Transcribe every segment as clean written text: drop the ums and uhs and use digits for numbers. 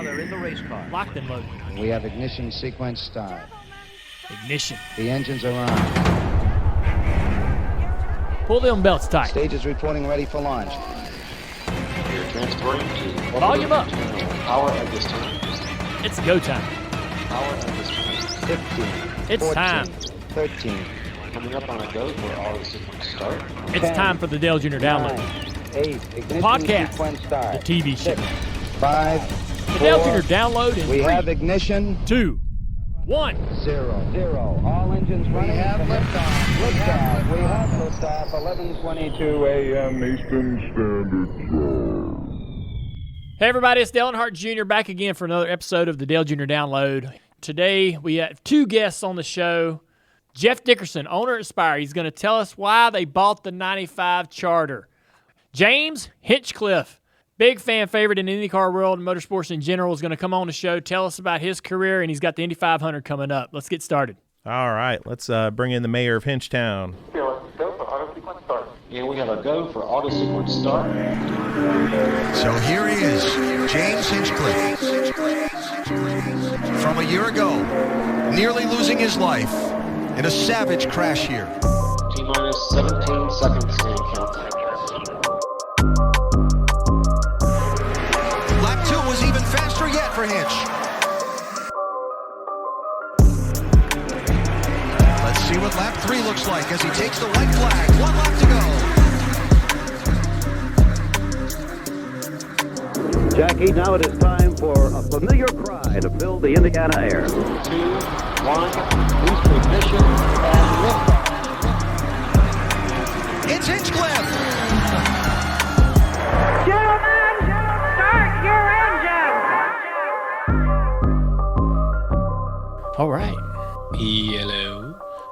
they're in the race car. Locked and loaded. We have ignition sequence start. Ignition. The engines are on. Pull them belts tight. Stage is reporting ready for launch. We are transferring to Volume up. Power at this time. It's go time. Power at this time. 15. It's 14, time. 13. Coming up on a go for all the sequence start. It's 10, time for the Dale Jr. Download. 8. Ignition Podcast. sequence start. The TV show. 5. The Dale 4, Jr. Download in We 3, have ignition. 2, 1. 0. All engines running. We have liftoff. Liftoff. We have liftoff. 11:22 a.m. Eastern Standard Time. Hey everybody, it's Dale Earnhardt Jr. back again for another episode of the Dale Jr. Download. Today we have two guests on the show. Jeff Dickerson, owner at Spire. He's going to tell us why they bought the 95 Charter. James Hinchcliffe, big fan favorite in the IndyCar world and motorsports in general, is going to come on the show, tell us about his career, and he's got the Indy 500 coming up. Let's get started. All right, let's bring in the mayor of Hinchtown. And we have a go for auto sequence start. So here he is, James Hinchcliffe. From a year ago, nearly losing his life in a savage crash here. T-minus 17 seconds and counting. Lap 2 was even faster yet for Hinch. Let's see what lap 3 looks like as he takes the white flag. 1 lap to go. Jackie, now it is time for a familiar cry to fill the Indiana air. 2, 1, boost to ignition, and liftoff. It's Hinchcliffe. Gentlemen, start your engine. All right.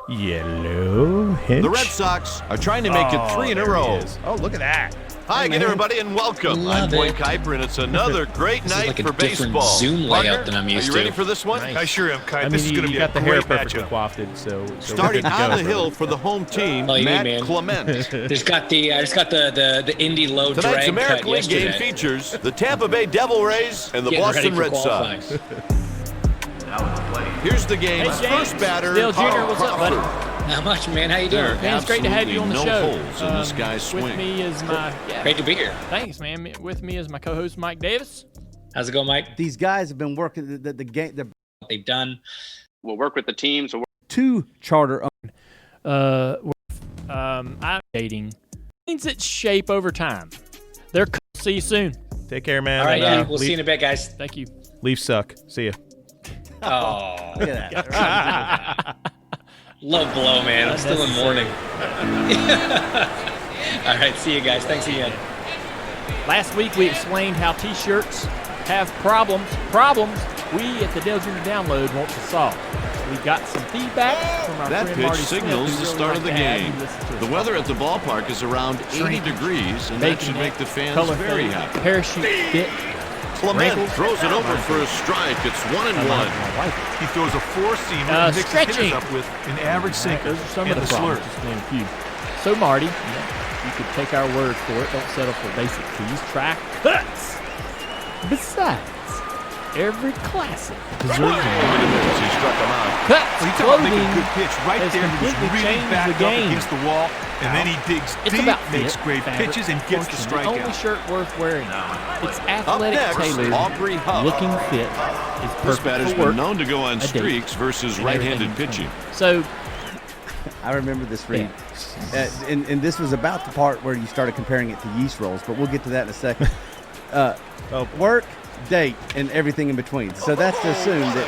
Yellow Hinch. The Red Sox are trying to make it 3 in a row. Oh, look at that. Hi again, everybody, and welcome. I'm Boyd Kuiper, and it's another great night like a for different baseball. Zoom Partner, layout than I'm used are you to. ready for this one? Nice. I sure am, Kai. I mean, This is going to you be got a the hair great perfectly matchup. coiffed, so Starting we're good to on go. the hill for the home team, Oh, you Matt mean, man. Clement. I just got the Indy low Tonight's drag American cut League game yesterday. features the Tampa Bay Devil Rays and the Getting ready Boston for Red qualifying. Sox. Here's the game's Hey, James. first batter, Dale Jr., Carl what's up, buddy? Crawford. How much, man? How you There doing? are Man, it's great to have you on the absolutely show. no holes in this guy's With swing. me is my Great to be here. thanks, man. With me is my co-host Mike Davis. How's it going, Mike? These guys have been working the game. The What they've done. We'll work with the teams. two charter. I'm dating means its shape over time. They're see you soon. Take care, man. All right, and, we'll see you in a bit, guys. Thank you. Leafs suck. See ya. Oh, Look at that. love blow, man. I'm still in mourning. All right, see you guys. Thanks again. Last week we explained how T-shirts have problems we at the Dale Jr. Download want to solve. We got some feedback from our That friend pitch Marty Smith, signals who the really start of the liked to have game. you listen to The us. weather at the ballpark is around 80 Shrinkage, degrees, and that Baking should it, make the fans color very fade, happy. Parachute fit. Clement wrinkles. throws it over for a strike. It's 1-1. He throws a four-seamer and mixes stretching. hitters up with an average sinker Those are some and of the the slur. problems. Just name a few. So Marty, you could take our word for it. Don't settle for basic keys. Try cuts. Besides, every classic deserves Look at this. He struck him out. cuts. Well, you talk about making Clothing a good pitch. Right has there, he was completely really changed backed the up game. against the wall, and then he digs It's deep, about makes fit, great fabric, pitches, and gets the function. The only strikeout. shirt worth wearing. It's Up athletic, next, tailored, Aubrey Huff. looking fit. Is This perfect batter's for been work. known to go on a date, streaks versus and right-handed everything in pitching. between. So I remember this read, and this was about the part where you started comparing it to yeast rolls, but we'll get to that in a second. Work, date, and everything in between. So that's to assume that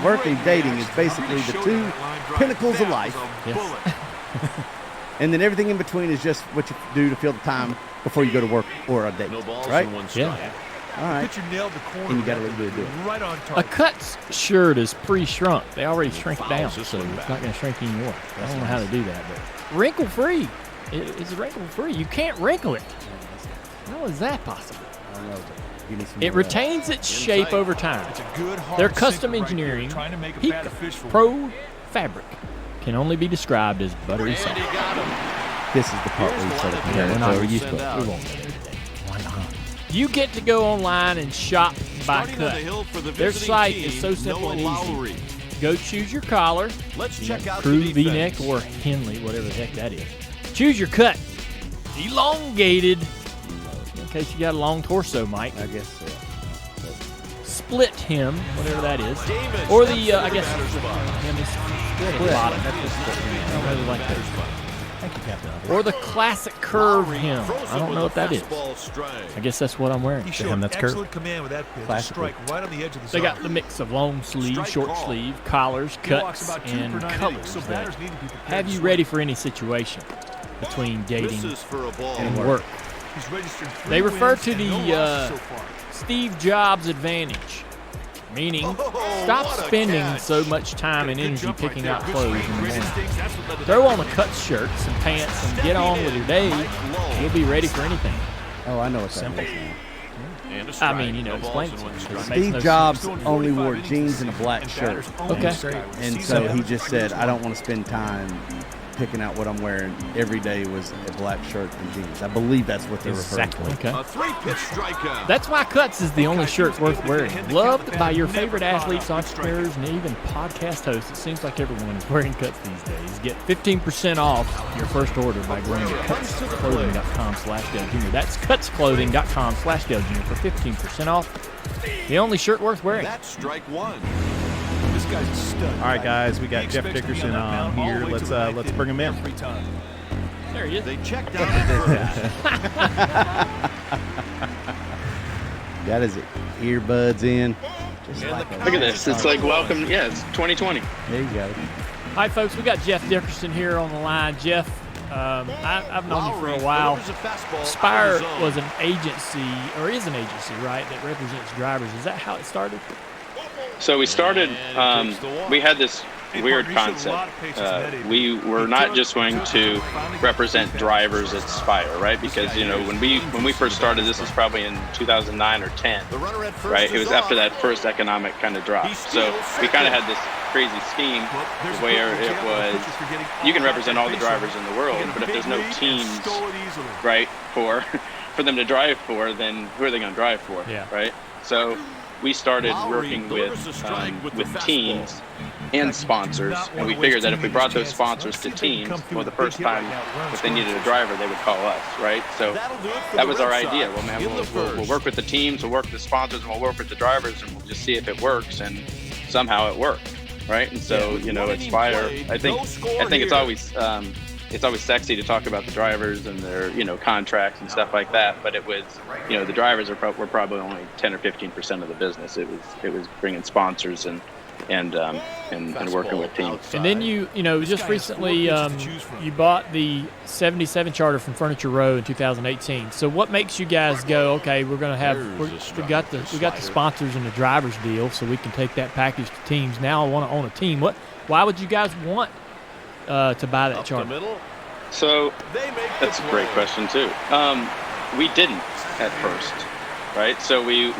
work and dating is basically the two pinnacles of life. yes. And then everything in between is just what you do to fill the time before you go to work or a date. No balls right? and one strike. Yeah. All right. Pitcher nailed the corner. And you got a of little bit to do it. right on A target. cuts shirt is pre-shrunk. They already shrink it down, Fouls this so one it's back. not going to shrink anymore. I don't know how to do that, but wrinkle-free. It's wrinkle-free. You can't wrinkle it. How is that possible? I don't know, but give me some It more, retains its shape over time. It's a good hard Their custom sinker right there, engineering, trying to make a Peak batter fish for Pro fabric, can only be described as buttery And soft. he got him. This is the part where you start Here's the comparing. lineup We're not We'll used to send it. out. We won't do it today. Why not? You get to go online and shop by cut. Their site is so simple and easy. Go choose your collar, Crew, V-neck, or Henley, whatever the heck that is. Choose your cut. Elongated, in case you got a long torso, Mike. I guess so. Split hem, whatever that is. Or the, I guess, hem is split at the bottom. That's what split hem. I don't really like those. Thank you, Captain. Or the classic curve hem. I don't know what that is. I guess that's what I'm wearing. The hem that's curved. Command with that pitch. Strike right on the edge of the They got the mix of long sleeve, short sleeve, collars, cuts, and colors that have you ready for any situation between dating and work. They refer to the Steve Jobs advantage, meaning stop spending so much time and energy picking out clothes in the morning. Throw on the cut shirts and pants and get on with your day. You'll be ready for anything. Oh, I know what that means. I mean, you know, explain it to me. Steve Jobs only wore jeans and a black shirt. Okay. And so he just said, I don't want to spend time picking out what I'm wearing. Every day was a black shirt and jeans. I believe that's what they're referring to. Okay. A 3-pitch strikeout. That's why Cuts is the only shirt worth wearing. Loved by your favorite athletes, entrepreneurs, and even podcast hosts. It seems like everyone is wearing Cuts these days. Get 15% off your first order by going to cutsclothing.com/Dale Jr. That's cutsclothing.com/Dale Jr. for 15% off. The only shirt worth wearing. That's strike one. This guy's a stud. All right, guys, we got Jeff Dickerson on here. Let's bring him in. There he is. They checked out at first. Got his earbuds in. Look at this. It's like welcome. Yeah, it's 2020. There you go. Hi, folks. We got Jeff Dickerson here on the line. Jeff, I've known you for a while. Spire was an agency, or is an agency, right, that represents drivers. Is that how it started? So we started, we had this weird concept. We were not just going to represent drivers at Spire, right? Because, you know, when we first started, this was probably in 2009 or 10, right? It was after that first economic kind of drop. So we kind of had this crazy scheme where it was, you can represent all the drivers in the world, but if there's no teams, right, for them to drive for, then who are they going to drive for, right? So we started working with teams and sponsors, and we figured that if we brought those sponsors to teams, well, the first time if they needed a driver, they would call us, right? So that was our idea. Well, man, we'll work with the teams, we'll work with the sponsors, and we'll work with the drivers, and we'll just see if it works, and somehow it worked, right? And so, you know, at Spire, I think it's always sexy to talk about the drivers and their, you know, contracts and stuff like that. But it was, you know, the drivers were probably only 10 or 15% of the business. It was bringing sponsors and working with teams. And then you know, just recently you bought the 77 Charter from Furniture Row in 2018. So what makes you guys go, okay, we got the sponsors and the drivers deal, so we can take that package to teams. Now I want to own a team. Why would you guys want to buy that Charter? So that's a great question too. We didn't at first, right? So we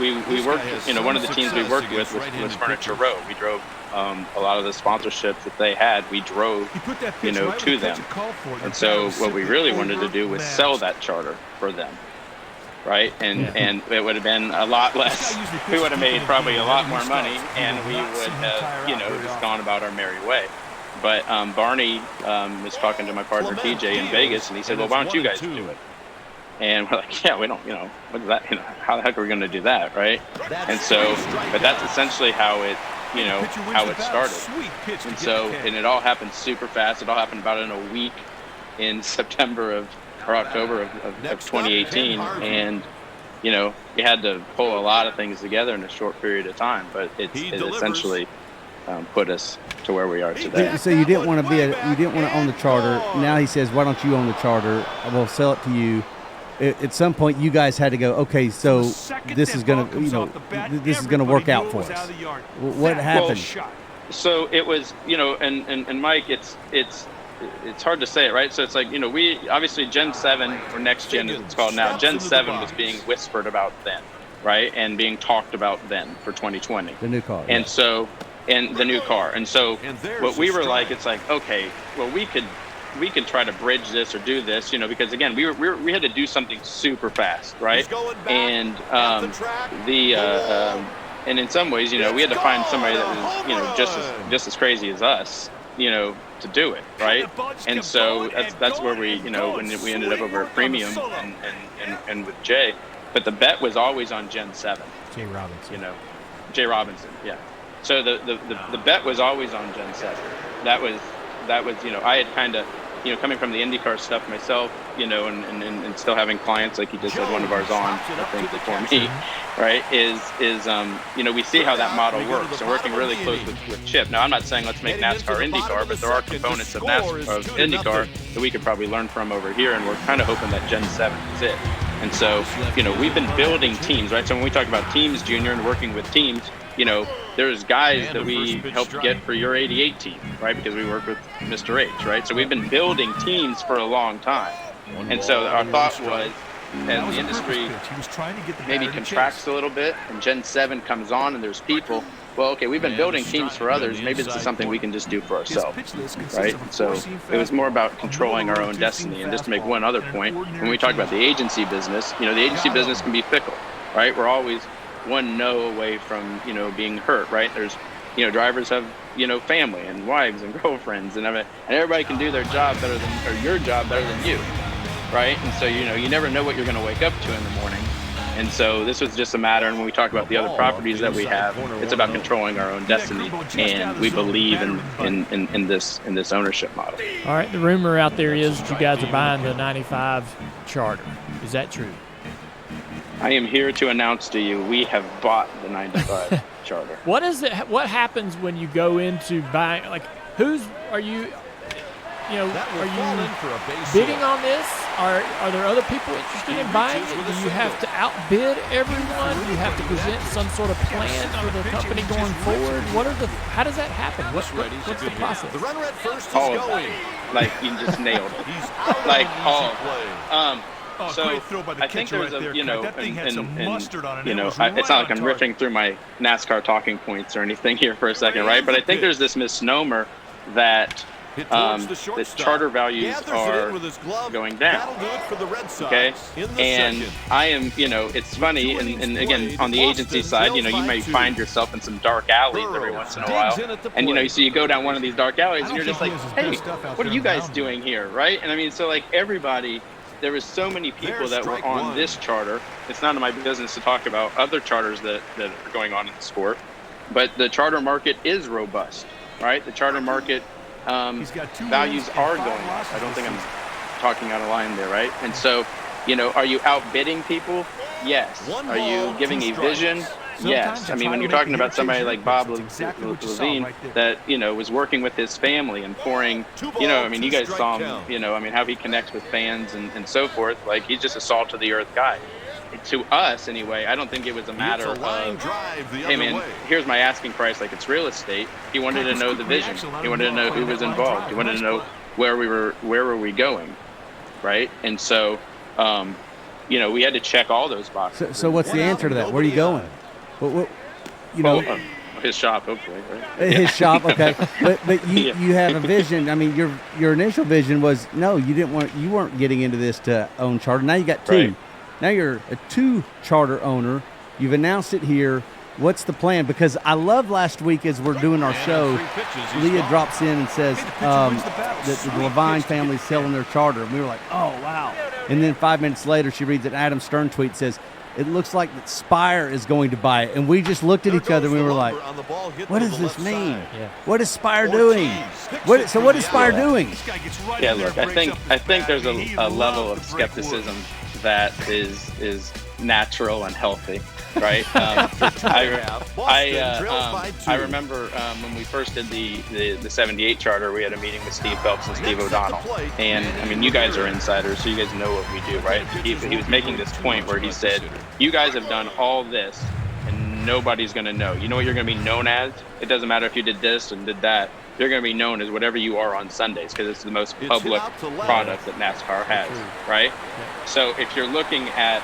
worked, you know, one of the teams we worked with was Furniture Row. We drove a lot of the sponsorships that they had. We drove, you know, to them. And so what we really wanted to do was sell that Charter for them, right? And it would have been a lot less. We would have made probably a lot more money, and we would have, you know, just gone about our merry way. But Barney was talking to my partner TJ in Vegas, and he said, well, why don't you guys do it? And we're like, yeah, we don't, you know, what is that, you know, how the heck are we going to do that, right? And so, but that's essentially how it, you know, how it started. And so, and it all happened super fast. It all happened about in a week in October of 2018. And, you know, we had to pull a lot of things together in a short period of time, but it essentially put us to where we are today. So you didn't want to own the Charter. Now he says, why don't you own the Charter? We'll sell it to you. At some point, you guys had to go, okay, so this is going to work out for us. What happened? So it was, you know, and Mike, it's hard to say it, right? So it's like, you know, we obviously Gen 7 or Next Gen as it's called now. Gen 7 was being whispered about then, right, and being talked about then for 2020. The new car. And so, and the new car. And so what we were like, it's like, okay, well, we could we can try to bridge this or do this, because again, we had to do something super fast, right? And and in some ways, we had to find somebody that was, just as crazy as us, to do it, right? And so that's where we, when we ended up over at Premium and with Jay, but the bet was always on Gen 7. Jay Robinson. Jay Robinson, yeah. So the bet was always on Gen 7. That was I had kind of, coming from the IndyCar stuff myself, and still having clients like you just had one of ours on, I think, before me, right? Is we see how that model works. So working really close with Chip. Now I'm not saying let's make NASCAR IndyCar, but there are components of IndyCar that we could probably learn from over here, and we're kind of hoping that Gen 7 is it. And so, we've been building teams, right? So when we talk about teams, Junior, and working with teams, there's guys that we helped get for your 88 team, right? Because we work with Mr. H, right? So we've been building teams for a long time. And so our thought was, as the industry maybe contracts a little bit and Gen 7 comes on and there's people, well, okay, we've been building teams for others. Maybe this is something we can just do for ourselves, right? So it was more about controlling our own destiny. And just to make one other point, when we talk about the agency business, the agency business can be fickle, right? We're always one no away from, being hurt, right? There's, drivers have, family and wives and girlfriends, and everybody can do their job better than, or your job better than you, right? And so, you never know what you're going to wake up to in the morning. And so this was just a matter, and when we talk about the other properties that we have, it's about controlling our own destiny, and we believe in this ownership model. All right, the rumor out there is that you guys are buying the 95 Charter. Is that true? I am here to announce to you, we have bought the 95 Charter. What is it? What happens when you go into buying? Like, are you bidding on this? Are there other people interested in buying it? Do you have to outbid everyone? Do you have to present some sort of plan for the company going forward? How does that happen? What's the process? All of that. Like, you just nailed it. Like, all of it. So I think there's it's not like I'm riffing through my NASCAR talking points or anything here for a second, right? But I think there's this misnomer that charter values are going down. Okay, and I am, it's funny, and again, on the agency side, you may find yourself in some dark alleys every once in a while, and so you go down one of these dark alleys, and you're just like, hey, what are you guys doing here, right? And so like everybody. There was so many people that were on this charter. It's not in my business to talk about other charters that are going on in the sport, but the charter market is robust, right? The charter market values are going up. I don't think I'm talking out of line there, right? And so, are you outbidding people? Yes. Are you giving a vision? Yes. When you're talking about somebody like Bob Levine that, was working with his family and pouring, you guys saw him, how he connects with fans and so forth. Like, he's just a salt of the earth guy. To us, anyway, I don't think it was a matter of, hey, man, here's my asking price like it's real estate. He wanted to know the vision. He wanted to know who was involved. He wanted to know where were we going, right? And so, we had to check all those boxes. So what's the answer to that? Where are you going? His shop, hopefully. Right? His shop, okay. But you have a vision. Your initial vision was you weren't getting into this to own charter. Now you got two. Right. Now you're a 2 charter owner. You've announced it here. What's the plan? Because I love last week as we're doing our show, Leah drops in and says that the Levine family's selling their charter. And we were like, oh, wow. And then 5 minutes later, she reads an Adam Stern tweet, says, it looks like that Spire is going to buy it. And we just looked at each other and we were like, what does this mean? Yeah. What is Spire doing? What is Spire doing? Yeah, look, I think there's a level of skepticism that is natural and healthy, right? I remember when we first did the 78 charter, we had a meeting with Steve Phelps and Steve O'Donnell. And you guys are insiders, so you guys know what we do, right? He was making this point where he said, you guys have done all this and nobody's going to know. You know what you're going to be known as? It doesn't matter if you did this and did that. You're going to be known as whatever you are on Sundays because it's the most public product that NASCAR has, right? So if you're looking at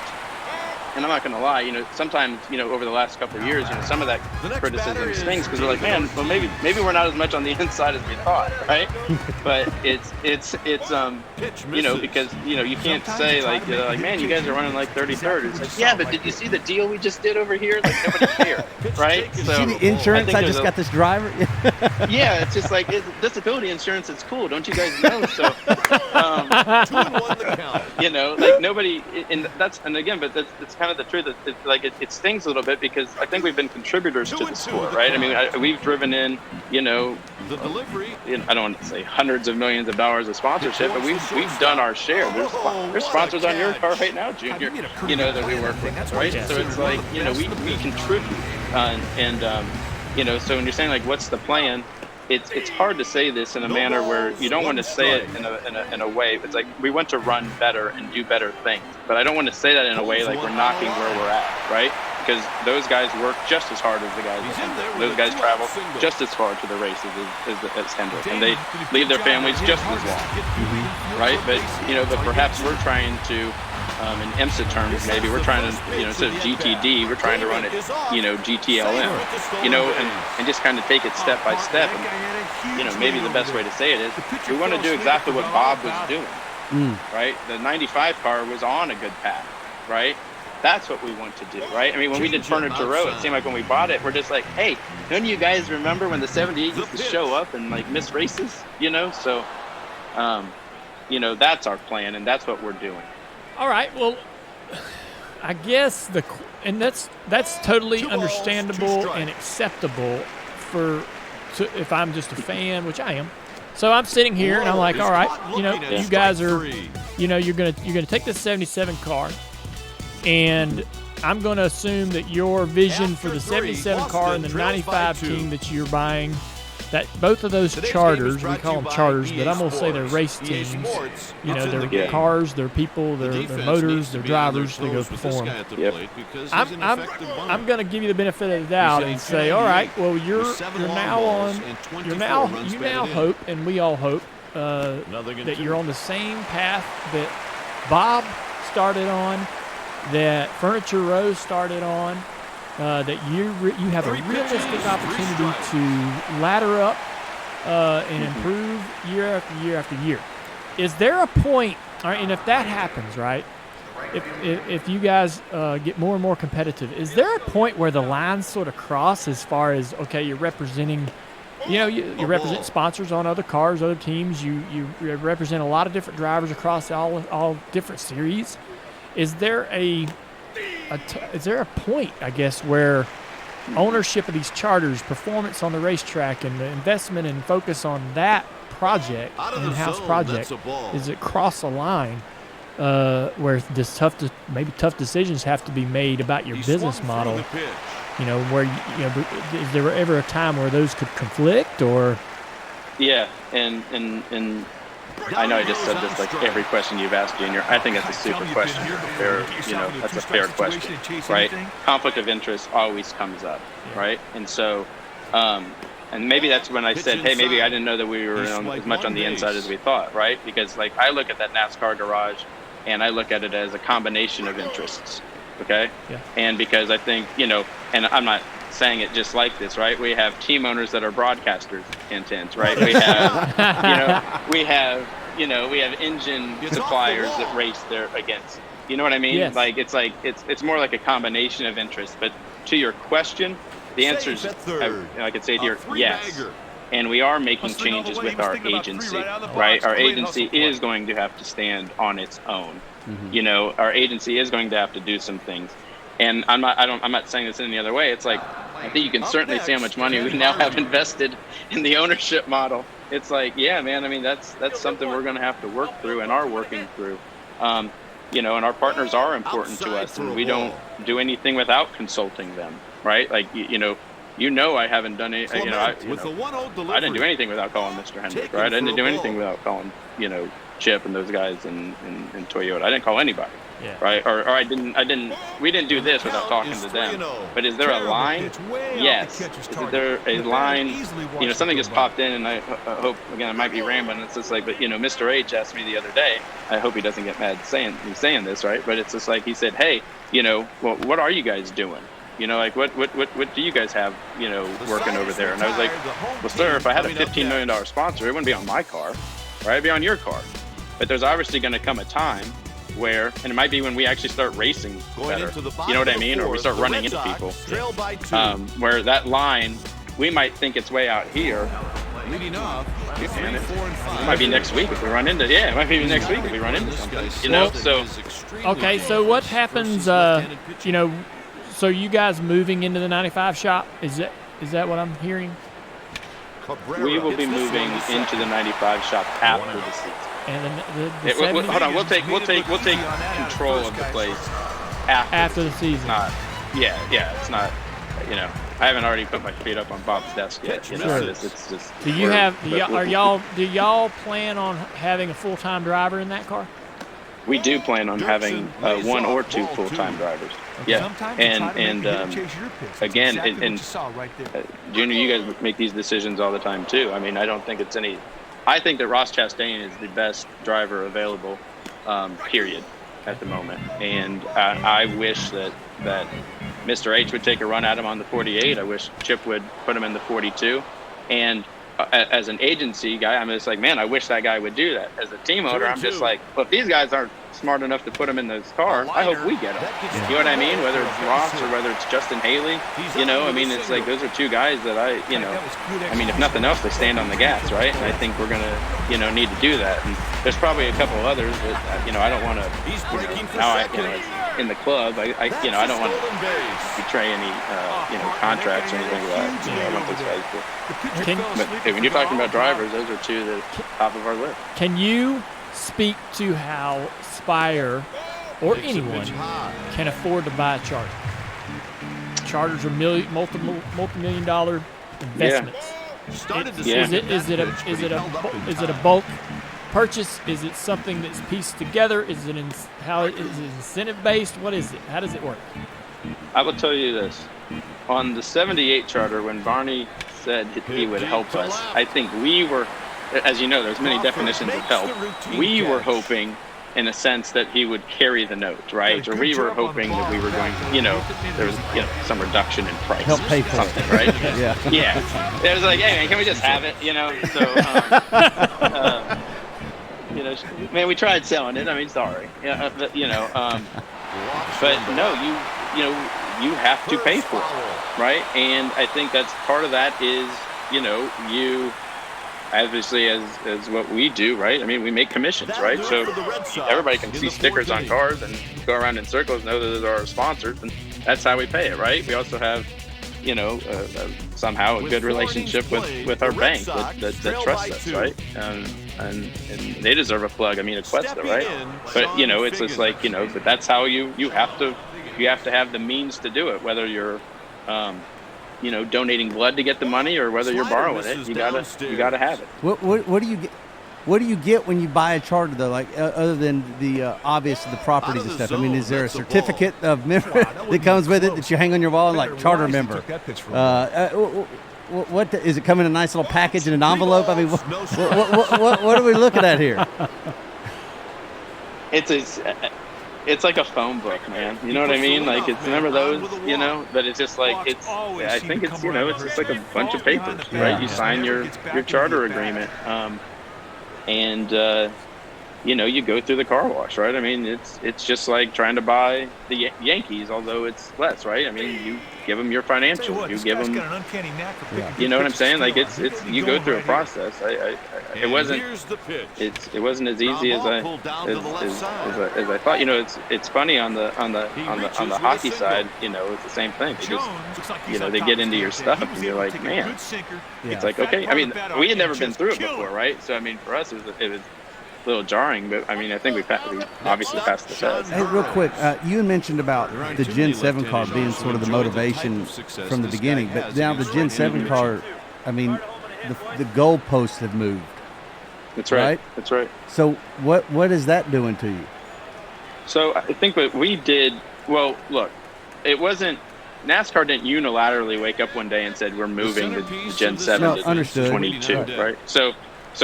and I'm not going to lie, sometimes, over the last couple of years, some of that criticism stings because we're like, man, well, maybe we're not as much on the inside as we thought, right? But it's because, you can't say like, man, you guys are running like 33rd. It's like, yeah, but did you see the deal we just did over here? Like, nobody cared, right? So see the insurance? I just got this driver. Yeah, it's just like disability insurance. It's cool, don't you guys know? So, 2-1 the count. like nobody, and again, but that's kind of the truth. It stings a little bit because I think we've been contributors to the sport, right? I mean, we've driven in, the delivery. I don't want to say hundreds of millions of dollars of sponsorship, but we've done our share. There's sponsors on your car right now, Junior, that we work with, right? So it's like, we contribute, so when you're saying like, what's the plan? It's hard to say this in a manner where you don't want to say it in a way. It's like we want to run better and do better things, but I don't want to say that in a way like we're knocking where we're at, right? Because those guys work just as hard as the guys at Hendrick. Those guys travel just as far to the races as Hendrick, and they leave their families just as long, right? But but perhaps we're trying to. In IMSA terms, maybe we're trying to, instead of GTD, we're trying to run it, GTLM, and just kind of take it step by step. And, maybe the best way to say it is we want to do exactly what Bob was doing, right? The 95 car was on a good path, right? That's what we want to do, right? I mean, when we did Furniture Row, it seemed like when we bought it, we're just like, hey, don't you guys remember when the 78 used to show up and like miss races, So, that's our plan, and that's what we're doing. All right. Well, I guess that's totally understandable and acceptable if I'm just a fan, which I am. So I'm sitting here and I'm like, all right, you guys are, you're gonna take this 77 car, and I'm gonna assume that your vision for the 77 car and the 95 team that you're buying, that both of those charters, we call them charters, but I'm going to say they're race teams. They're cars, they're people, they're motors, they're drivers, they go perform. I'm going to give you the benefit of the doubt and say, all right, well, you now hope, and we all hope, that you're on the same path that Bob started on, that Furniture Row started on, that you have a realistic opportunity to ladder up and improve year after year after year. Is there a point, all right, and if that happens, right, if you guys get more and more competitive, is there a point where the lines sort of cross as far as, okay, you're representing, you represent sponsors on other cars, other teams, you represent a lot of different drivers across all different series. Is there a point, I guess, where ownership of these charters, performance on the racetrack, and the investment and focus on that project, in-house project, is it cross a line where this tough decisions have to be made about your business model? Where is there ever a time where those could conflict, or? Yeah, and I know I just said this like every question you've asked, Junior. I think that's a super question. That's a fair question, right? Conflict of interest always comes up, right? And so, and maybe that's when I said, hey, maybe I didn't know that we were as much on the inside as we thought, right? Because like I look at that NASCAR garage, and I look at it as a combination of interests, okay? Yeah. And because I think, and I'm not saying it just like this, right? We have team owners that are broadcasters intent, right? We have, we have engine suppliers that race there against. You know what I mean? Yes. It's more like a combination of interests. But to your question, the answer is, I could say here, yes. And we are making changes with our agency, right? Our agency is going to have to stand on its own. Mm-hmm. Our agency is going to have to do some things. And I'm not saying this any other way. It's like, I think you can certainly see how much money we now have invested in the ownership model. It's like, yeah, man, I mean, that's something we're going to have to work through and are working through. And our partners are important to us, and we don't do anything without consulting them, right? Like, I haven't done any, I didn't do anything without calling Mr. Hendrick, right? I didn't do anything without calling, Chip and those guys in Toyota. I didn't call anybody. Yeah. Right. We didn't do this without talking to them. But is there a line? Yes. Is there a line? Something just popped in, and I hope, again, I might be rambling. It's just like, but Mr. H asked me the other day. I hope he doesn't get mad saying this, right? But it's just like he said, hey, well, what are you guys doing? Like what do you guys have, working over there? And I was like, well, sir, if I had a $15 million sponsor, it wouldn't be on my car, right? It'd be on your car. But there's obviously going to come a time where, and it might be when we actually start racing better, you know what I mean? Or we start running into people, where that line, we might think it's way out here. Leading up, it might be next week if we run into, it might be next week if we run into something, so. Okay, so what happens, so you guys moving into the 95 shop, is that what I'm hearing? We will be moving into the 95 shop after the season. And then hold on, we'll take control of the place after the season. It's not, I haven't already put my feet up on Bob's desk yet. It's just. Do y'all plan on having a full-time driver in that car? We do plan on having one or two full-time drivers. Yeah, and again, Junior, you guys make these decisions all the time too. I mean, I don't think it's any. I think that Ross Chastain is the best driver available, period, at the moment. And I wish that Mr. H would take a run at him on the 48. I wish Chip would put him in the 42. And as an agency guy, I'm just like, man, I wish that guy would do that. As a team owner, I'm just like, well, if these guys aren't smart enough to put them in those cars, I hope we get them. You know what I mean? Whether it's Ross or whether it's Justin Haley, I mean, it's like those are two guys that I mean, if nothing else, they stand on the gas, right? And I think we're going to, need to do that. And there's probably a couple others that, I don't want to, in the club, I don't want to betray any, contracts or anything like that. I want those guys to. But when you're talking about drivers, those are two that are top of our list. Can you speak to how Spire or anyone can afford to buy a charter? Charters are multi-million dollar investments. Is it a bulk purchase? Is it something that's pieced together? Is it incentive based? What is it? How does it work? I will tell you this: on the '78 charter, when Barney said he would help us, I think we were, as you know, there's many definitions of help. We were hoping, in a sense, that he would carry the note, right? Or we were hoping that we were going, there was, some reduction in price, help pay for something, right? Yeah. It was like, hey, man, can we just have it? So, man, we tried selling it. I mean, sorry, but no, you have to pay for it, right? And I think that's part of that is, you. Obviously, as what we do, right? I mean, we make commissions, right? So everybody can see stickers on cars and go around in circles, know that those are our sponsors, and that's how we pay it, right? We also have, somehow a good relationship with our bank that trusts us, right? And they deserve a plug. I mean, it's Questa, right? But it's just like but that's how you have to have the means to do it, whether you're donating blood to get the money or whether you're borrowing it. You gotta have it. What do you get? What do you get when you buy a charter, though? Like other than the obvious, the properties and stuff. I mean, is there a certificate of member that comes with it that you hang on your wall, like charter member? What is it? Come in a nice little package in an envelope? I mean, what are we looking at here? It's like a phone book, man. You know what I mean? Like, remember those, but it's just like, I think it's, it's just like a bunch of papers, right? You sign your charter agreement. And you go through the car wash, right? I mean, it's just like trying to buy the Yankees, although it's less, right? I mean, you give them your financial, you give them, you know what I'm saying? Like it's you go through a process. It wasn't as easy as I thought. It's funny on the hockey side. It's the same thing. They just they get into your stuff and you're like, man, it's like, okay. I mean, we had never been through it before, right? So I mean, for us, it was a little jarring, but I mean, I think we obviously passed the test. Hey, real quick, you mentioned about the Gen 7 car being sort of the motivation from the beginning, but now the Gen 7 car, I mean, the goalposts have moved. That's right. That's right. So what is that doing to you? So I think what we did, well, look, it wasn't, NASCAR didn't unilaterally wake up one day and said we're moving the Gen 7 to 22, right? So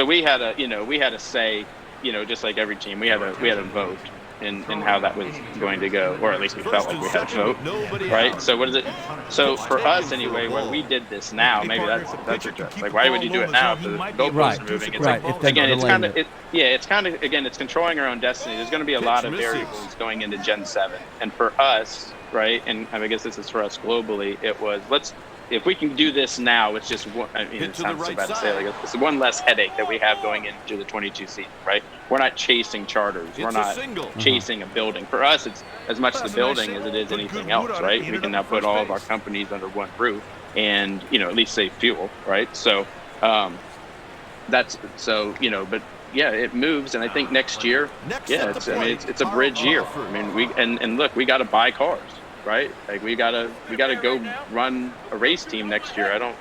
we had a say, just like every team, we had a vote in how that was going to go, or at least we felt like we had a vote, right? So what is it? So for us anyway, when we did this now, maybe that's a like, why would you do it now if the goalposts are moving? It's like, again, it's controlling our own destiny. There's going to be a lot of variables going into Gen 7, and for us, right, and I guess this is for us globally, it was if we can do this now, it's just one. I mean, it sounds so bad to say, like it's one less headache that we have going into the 22 season, right? We're not chasing charters. We're not chasing a building. For us, it's as much the building as it is anything else, right? We can now put all of our companies under one roof and, at least save fuel, right? So, but yeah, it moves, and I think next year, it's a bridge year. I mean, look, we got to buy cars. Right, like we gotta go run a race team next year. I don't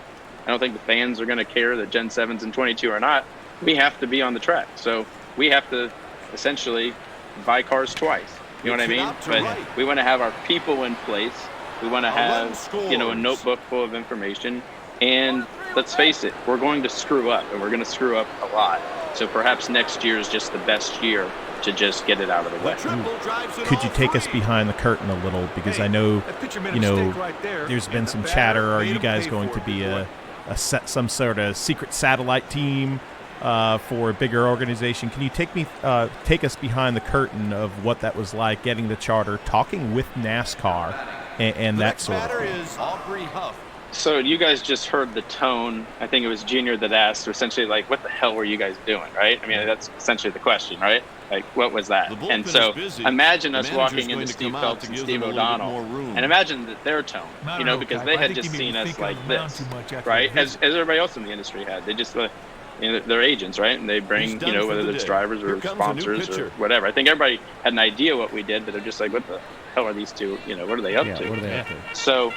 think the fans are gonna care that Gen 7s and 22 or not. We have to be on the track, so we have to essentially buy cars twice. You know what I mean? But we want to have our people in place. We want to have a notebook full of information. And let's face it, we're going to screw up, and we're going to screw up a lot. So perhaps next year is just the best year to just get it out of the way. Could you take us behind the curtain a little? Because I know, there's been some chatter. Are you guys going to be some sort of secret satellite team for a bigger organization? Can you take us behind the curtain of what that was like, getting the charter, talking with NASCAR, and that sort of thing? So you guys just heard the tone. I think it was Junior that asked, essentially, like, what the hell were you guys doing, right? I mean, that's essentially the question, right? Like, what was that? And so imagine us walking into Steve Phelps and Steve O'Donnell, and imagine their tone, because they had just seen us like this, right? As everybody else in the industry had. They just, they're agents, right? And they bring, whether it's drivers or sponsors or whatever. I think everybody had an idea what we did, but they're just like, what the hell are these two? What are they up to? What are they up to? So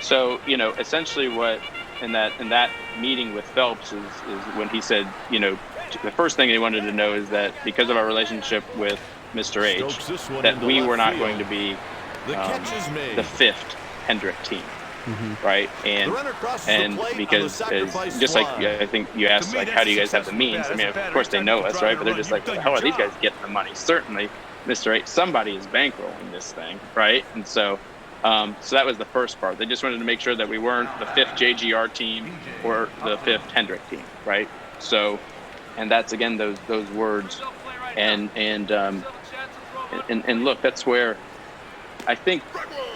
essentially what in that meeting with Phelps is when he said, the first thing he wanted to know is that because of our relationship with Mr. H, that we were not going to be the fifth Hendrick team, right? And because just like I think you asked, like, how do you guys have the means? I mean, of course they know us, right? But they're just like, how are these guys getting the money? Certainly, Mr. H, somebody is bankrolling this thing, right? And so that was the first part. They just wanted to make sure that we weren't the fifth JGR team or the fifth Hendrick team, right? So, and that's again those words, and look, that's where I think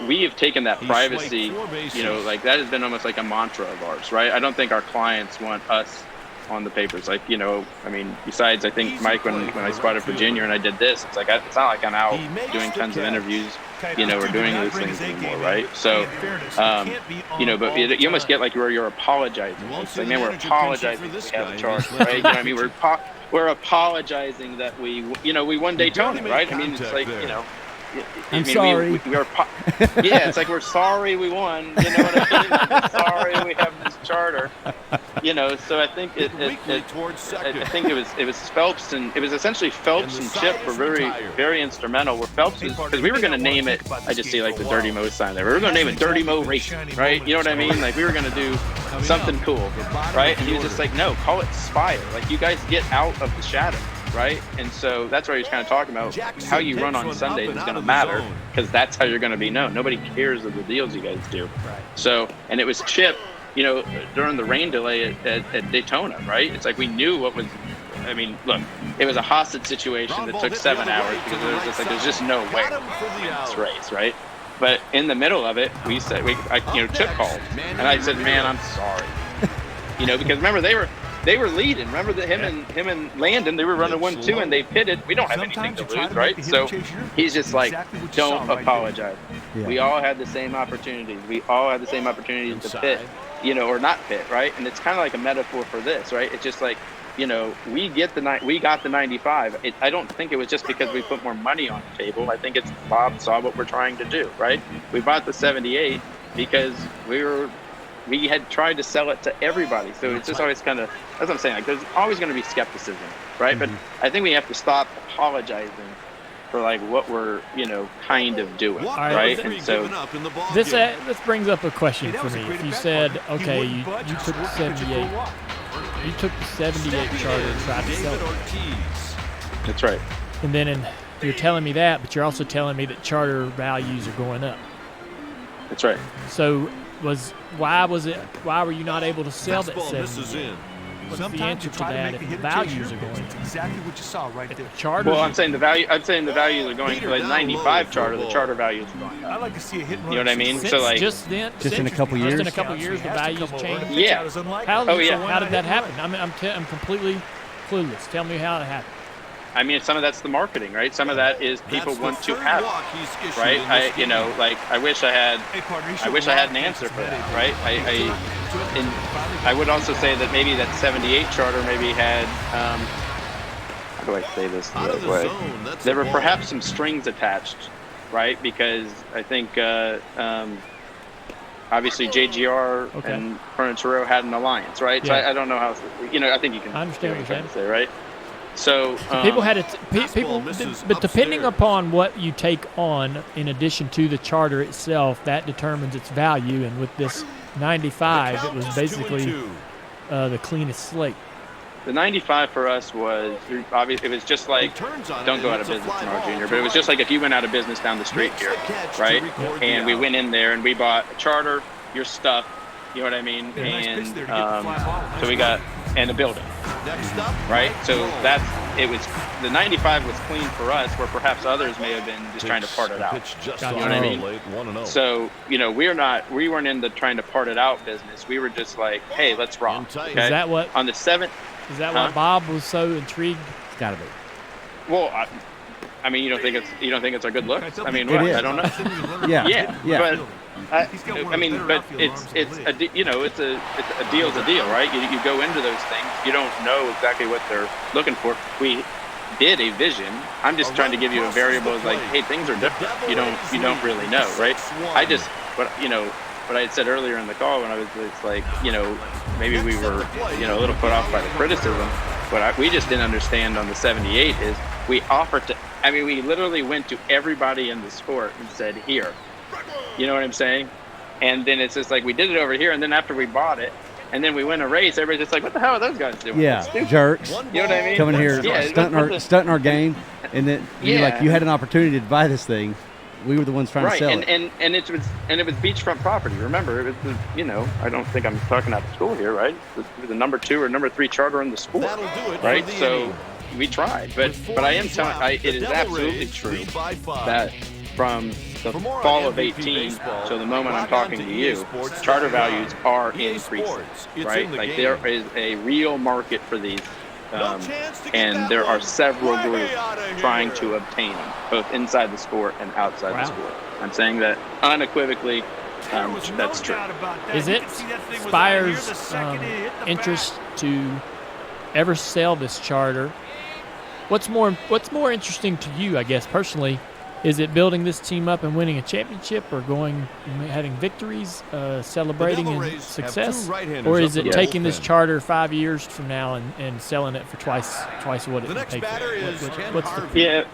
we have taken that privacy. Like that has been almost like a mantra of ours, right? I don't think our clients want us on the papers, like, I mean, besides I think Mike, when I spotted for Junior and I did this, it's not like I'm out doing tons of interviews, or doing those things anymore, right? So but you almost get like where you're apologizing. It's like, man, we're apologizing that we have a charge, right? I mean, we're apologizing that we won Daytona, right? I mean, it's like, I'm sorry. It's like we're sorry we won. You know what I mean? We're sorry we have this charter. So I think I think it was Phelps, and it was essentially Phelps and Chip were very, very instrumental. Where Phelps was, because we were going to name it, I just see like the Dirty Mo sign there. We were going to name it Dirty Mo Racing, right? You know what I mean? Like we were going to do something cool, right? And he was just like, no, call it Spire. Like you guys get out of the shadow. Right, and so that's why he was kind of talking about how you run on Sundays is going to matter, because that's how you're going to be known. Nobody cares of the deals you guys do. Right. So, and it was Chip, during the rain delay at Daytona, right? It's like we knew what was. I mean, look, it was a hostage situation that took 7 hours because there's just no way this race, right? But in the middle of it, we said, Chip called, and I said, man, I'm sorry, because remember they were leading. Remember that him and Landon, they were running 1-2 and they pitted. We don't have anything to lose, right? So he's just like, don't apologize. Yeah. We all had the same opportunities. We all had the same opportunities to pit, or not pit, right? And it's kind of like a metaphor for this, right? It's just like, we got the 95. I don't think it was just because we put more money on the table. I think it's Bob saw what we're trying to do, right? We bought the 78 because we were we had tried to sell it to everybody. So it's just always kind of, that's what I'm saying. Like, there's always going to be skepticism, right? But I think we have to stop apologizing for like what we're, kind of doing, right? And so this brings up a question for me. If you said, okay, you took the 78, you took the 78 charter and tried to sell it. That's right. And then you're telling me that, but you're also telling me that charter values are going up. That's right. So why were you not able to sell that 78? What's the answer to that if the values are going up? Exactly what you saw right there. Charter. Well, I'm saying the values are going for the 95 charter. The charter values are going up. I like to see a hit and run. You know what I mean? Since So like just in a couple years. Just in a couple years, the values changed. Yeah. How did that happen? I'm completely clueless. Tell me how it happened. I mean, some of that's the marketing, right? Some of that is people want to have it, right? I wish I had an answer for that, right? I would also say that maybe that 78 charter maybe had, how do I say this the right way? There were perhaps some strings attached, right? Because I think obviously JGR and Furniture Row had an alliance, right? Yeah. So I don't know how, I think you can. I understand what you're trying to say, right? So people had it. But depending upon what you take on, in addition to the charter itself, that determines its value. And with this 95, it was basically the cleanest slate. The 95 for us was obviously, it was just like, don't go out of business tomorrow, Junior, but it was just like if you went out of business down the street here, right? And we went in there and we bought a charter, your stuff, you know what I mean? And so we got, and a building, right? So the 95 was clean for us, where perhaps others may have been just trying to part it out. You know what I mean? So, we weren't in the trying to part it out business. We were just like, hey, let's rock. Okay? Is that what? On the 7th. Is that why Bob was so intrigued? It's gotta be. Well, I mean, you don't think it's a good look? I mean, what? I don't know. Yeah. But but it's a deal's a deal, right? You go into those things, you don't know exactly what they're looking for. We did a vision. I'm just trying to give you a variable. Is like, hey, things are different. You don't really know, right? What I had said earlier in the call when it's like, maybe we were, a little put off by the criticism. What we just didn't understand on the 78 is we literally went to everybody in the sport and said, here. You know what I'm saying? And then it's just like, we did it over here, and then after we bought it, and then we win a race, everybody's just like, what the hell are those guys doing? Yeah, jerks. You know what I mean? Coming here, stunting our game, and then you had an opportunity to buy this thing. We were the ones trying to sell it. And it was beachfront property. Remember, it was I don't think I'm talking out of school here, right? It was the number 2 or number 3 charter in the sport, right? So we tried, but I am telling, it is absolutely true that from the fall of 18 to the moment I'm talking to you, charter values are increasing, right? Like there is a real market for these. And there are several groups trying to obtain them, both inside the sport and outside the sport. I'm saying that unequivocally. That's true. Is it Spire's interest to ever sell this charter? What's more interesting to you, I guess, personally? Is it building this team up and winning a championship, or having victories, celebrating in success, or is it taking this charter 5 years from now and selling it for twice what it paid for?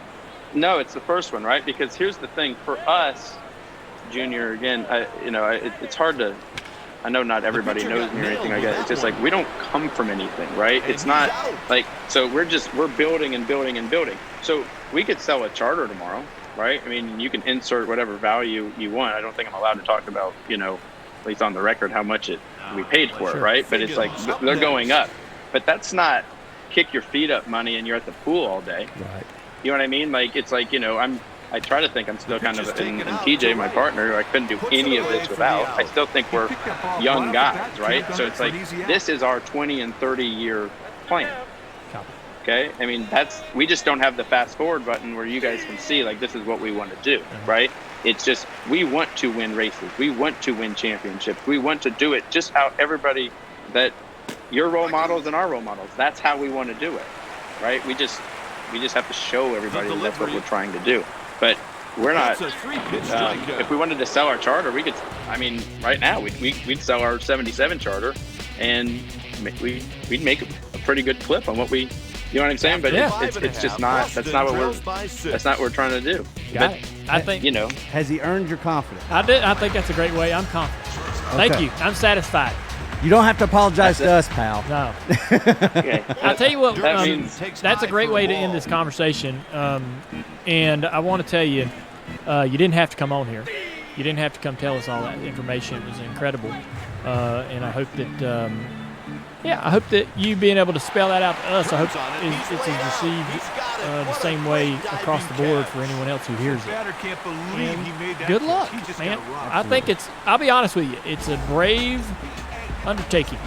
No, it's the first one, right? Because here's the thing for us, Junior. Again, it's hard to. I know not everybody knows me or anything like that. It's just like we don't come from anything, right? It's not like so. We're building and building and building. So we could sell a charter tomorrow. Right? I mean, you can insert whatever value you want. I don't think I'm allowed to talk about, at least on the record, how much we paid for it, right? But it's like they're going up. But that's not kick your feet up money and you're at the pool all day. Right. You know what I mean? Like it's like I try to think I'm still kind of and TJ, my partner, I couldn't do any of this without. I still think we're young guys, right? So it's like this is our 20 and 30 year plan. Okay, I mean we just don't have the fast forward button where you guys can see like this is what we want to do, right? It's just we want to win races, we want to win championships, we want to do it just how everybody that your role models and our role models. That's how we want to do it, right? We just have to show everybody that's what we're trying to do. But we're not. If we wanted to sell our charter, we could. I mean, right now we'd sell our 77 charter, and we'd make a pretty good clip on what we. You know what I'm saying? But it's just not. That's not what we're trying to do. Got it. I think Has he earned your confidence? I think that's a great way. I'm confident. Thank you. I'm satisfied. You don't have to apologize to us, pal. No. Okay. I'll tell you what. That's a great way to end this conversation. And I want to tell you, you didn't have to come on here. You didn't have to come tell us all that information. It was incredible. And I hope that. I hope that you being able to spell that out to us, I hope it's received the same way across the board for anyone else who hears it. And good luck, man. I think I'll be honest with you, it's a brave undertaking,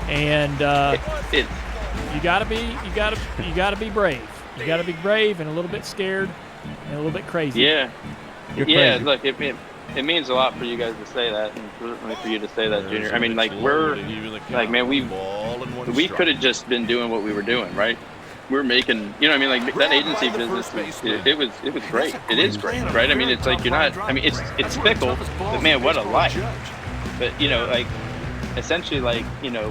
and you gotta be brave. You gotta be brave and a little bit scared and a little bit crazy. Yeah. Yeah. Look, it means a lot for you guys to say that, and certainly for you to say that, Junior. I mean, like man, we could have just been doing what we were doing, right? We're making, you know what I mean? Like that agency business, it was great. It is great, right? I mean, it's like you're not. I mean, it's fickle, but man, what a life. But like essentially, like you see.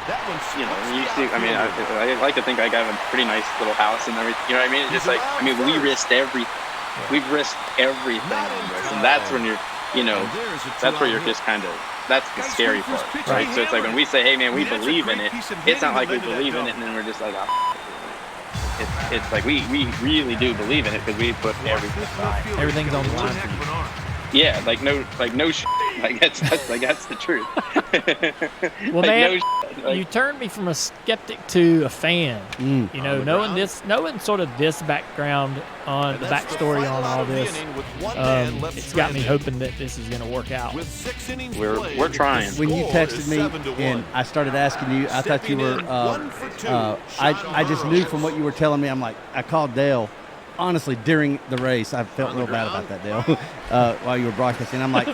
I mean, I like to think I got a pretty nice little house and everything. You know what I mean? It's just like we risked everything. We've risked everything in this, and that's when that's where you're just kind of, that's the scary part, right? So it's like when we say, hey man, we believe in it, it's not like we believe in it and then we're just like, it's like we really do believe in it because we put everything aside. Everything's on the line for you. Yeah, like no that's the truth. Well, man, you turned me from a skeptic to a fan. Knowing sort of this background on the backstory on all this, it's got me hoping that this is going to work out. We're trying. When you texted me and I started asking you, I thought you were. I just knew from what you were telling me. I'm like, I called Dale. Honestly, during the race, I felt real bad about that, Dale, while you were broadcasting. I'm like,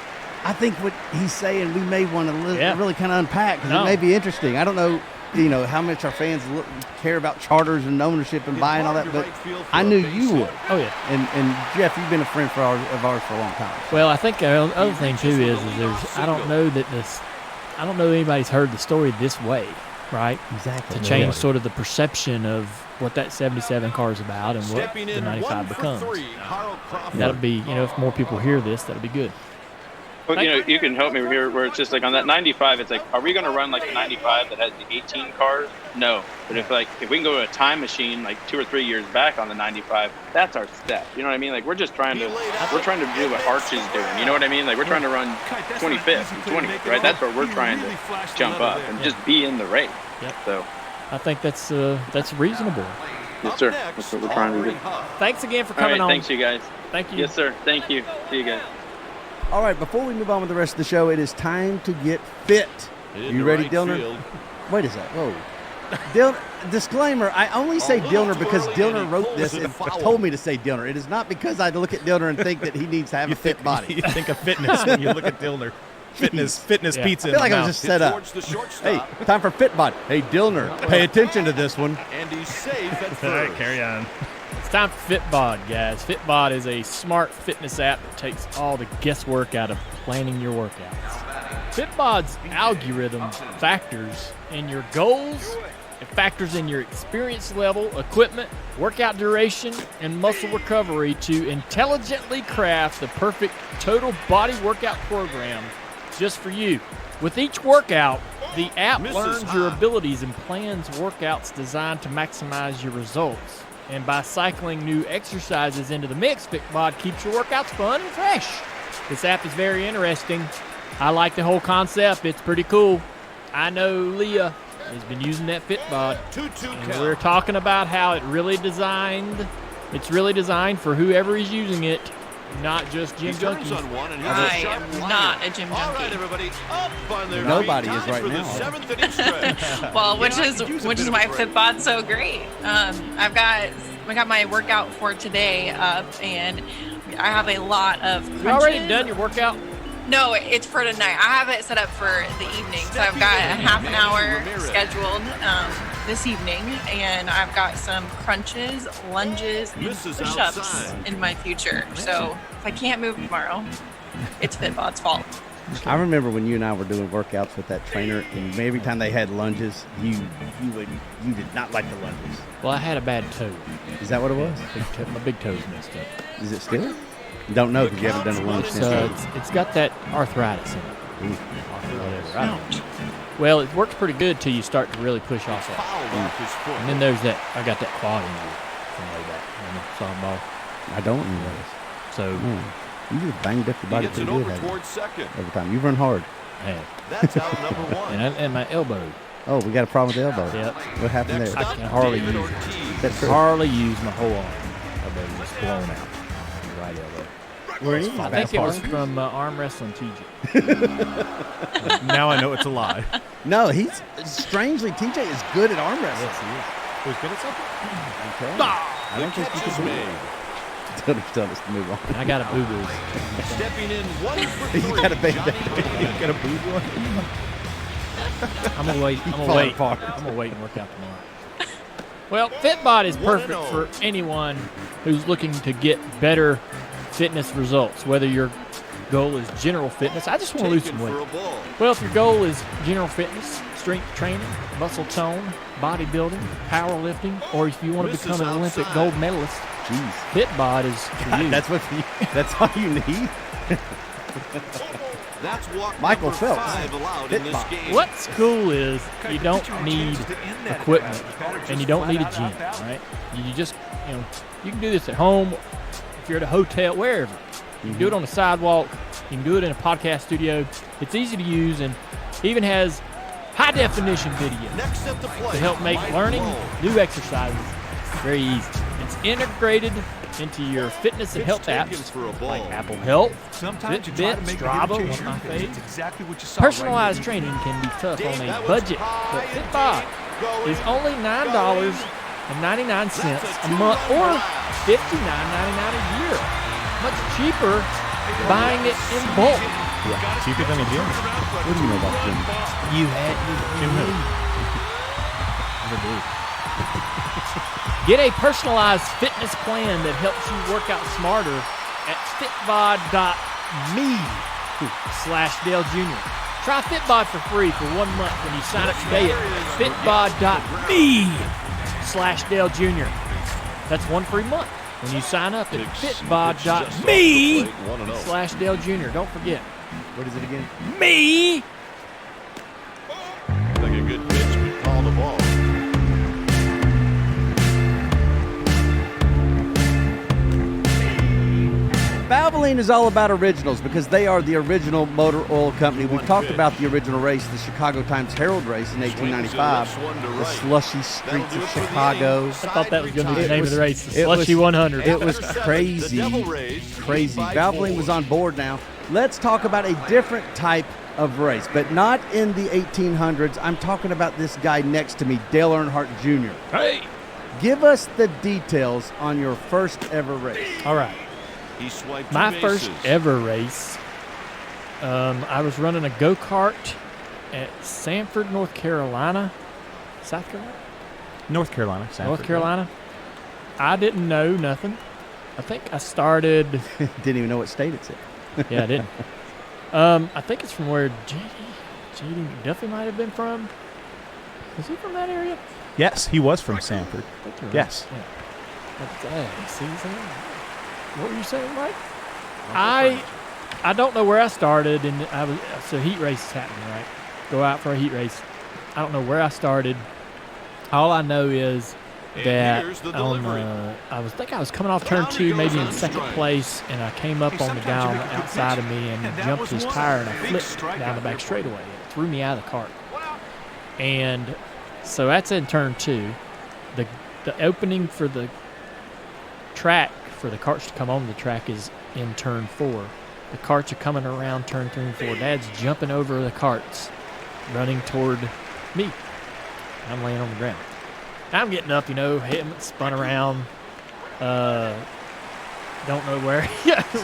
I think what he's saying we may want to really kind of unpack because it may be interesting. I don't know, how much our fans care about charters and ownership and buying all that, but I knew you would. Oh, yeah. And Jeff, you've been a friend of ours for a long time. So. Well, I think the other thing, too, is I don't know anybody's heard the story this way, right? Exactly. To change sort of the perception of what that 77 car is about and what the 95 becomes. That'll be, if more people hear this, that'll be good. Well, you can help me here where it's just like on that 95, it's like, are we going to run like a 95 that has the 18 cars? No. But if we can go to a time machine like 2 or 3 years back on the 95, that's our step. You know what I mean? Like we're trying to do what Arch is doing. You know what I mean? Like we're trying to run 25th and 20th, right? That's where we're trying to jump up and just be in the race. Yep. So I think that's reasonable. Yes, sir. That's what we're trying to do. Thanks again for coming on. Thanks, you guys. Thank you. Yes, sir. Thank you. See you guys. All right, before we move on with the rest of the show, it is time to get fit. You ready, Dillner? Wait a sec. Whoa. Disclaimer, I only say Dillner because Dillner wrote this and told me to say Dillner. It is not because I look at Dillner and think that he needs to have a fit body. You think of fitness when you look at Dillner. Fitness pizza. I feel like I was just set up. Hey, time for fit body. Hey, Dillner, pay attention to this one. And he's safe at first. All right, carry on. It's time for FitBod, guys. FitBod is a smart fitness app that takes all the guesswork out of planning your workouts. FitBod's algorithm factors in your goals, it factors in your experience level, equipment, workout duration, and muscle recovery to intelligently craft the perfect total body workout program just for you. With each workout, the app learns your abilities and plans workouts designed to maximize your results. And by cycling new exercises into the mix, FitBod keeps your workouts fun and fresh. This app is very interesting. I like the whole concept. It's pretty cool. I know Leah has been using that FitBod. And we're talking about how it's really designed for whoever is using it, not just gym junkies. I am not a gym junkie. All right, everybody, up on their Nobody feet. is right now. Seventh inning stretch. Well, which is why FitBod's so great. I got my workout for today up, and I have a lot of crunches. You already done your workout? No, it's for tonight. I have it set up for the evening, so I've got a half an hour scheduled. this evening, and I've got some crunches, lunges, and push-ups in my future. So if I can't move tomorrow, it's FitBod's fault. I remember when you and I were doing workouts with that trainer, and every time they had lunges, you did not like the lunges. Well, I had a bad toe. Is that what it was? My big toe's messed up. Is it still? Don't know because you haven't done a lunge since. It's got that arthritis in it. Whatever. I don't know. Well, it works pretty good till you start to really push off that. And then there's that. I got that quad injury from way back on the softball. I don't realize. So you just banged up your body pretty good every time. You run hard. Man. That's out number one. And my elbow. Oh, we got a problem with the elbow. Yep. What happened there? I can hardly use it. That's true. Hardly use my whole arm. Elbow just blown out. The right elbow. I think it was from arm wrestling TJ. Now I know it's a lie. No, he's strangely TJ is good at arm wrestling. Yes, he is. Who's good at something? Okay. I don't think you can do it. Tell us to move on. I got a boo-boo. Stepping in 1 for 3. You got a baby. You got a boo-boo? I'm gonna wait. I'm gonna wait and work out tomorrow. Well, FitBod is perfect for anyone who's looking to get better fitness results. Whether your goal is general fitness, I just want to lose some weight. Well, if your goal is general fitness, strength training, muscle tone, bodybuilding, powerlifting, or if you want to become an Olympic gold medalist, FitBod is for you. That's all you need. That's Michael Phelps. What's cool is you don't need equipment and you don't need a gym, right? You just, you can do this at home, if you're at a hotel, wherever. You can do it on the sidewalk. You can do it in a podcast studio. It's easy to use and even has high definition video to help make learning new exercises very easy. It's integrated into your fitness and health apps like Apple Health, Fitbit, Strava, one of my favorites. Personalized training can be tough on a budget, but FitBod is only $9.99 a month or $59.99 a year. Much cheaper buying it in bulk. Yeah, cheaper than a gym. What do you know about gym? You had Gym who? Never do. Get a personalized fitness plan that helps you work out smarter at fitbod.me/Dale Jr. Try FitBod for free for 1 month when you sign up today at fitbod.me/Dale Jr. That's 1 free month when you sign up at fitbod.me/Dale Jr. Don't forget. What is it again? Me. Like a good pitch could call the ball. Valvoline is all about originals because they are the original motor oil company. We've talked about the original race, the Chicago Times-Herald race in 1895, the slushy streets of Chicago. I thought that was going to be the name of the race, the Slushy 100. It was crazy, crazy. Valvoline was on board now. Let's talk about a different type of race, but not in the 1800s. I'm talking about this guy next to me, Dale Earnhardt Jr. Hey! Give us the details on your first ever race. All right. My first ever race, I was running a go-kart at Sanford, North Carolina. South Carolina? North Carolina. Sanford, North Carolina. I didn't know nothing. I think I started... Didn't even know what state it's in. Yeah, I didn't. I think it's from where J.D. Duffy might have been from. Is he from that area? Yes, he was from Sanford. Yes. Yeah. What were you saying, Mike? I don't know where I started, and so heat race is happening, right? Go out for a heat race. I don't know where I started. All I know is that I was coming off turn 2, maybe in second place, and I came up on the guy on the outside of me and jumped his tire, and I flipped down the back straightaway. It threw me out of the cart. And so that's in turn 2. The opening for the track for the carts to come on the track is in turn 4. The carts are coming around turn 3 and 4. Dad's jumping over the carts, running toward me. I'm laying on the ground. I'm getting up, helmet spun around. Don't know where,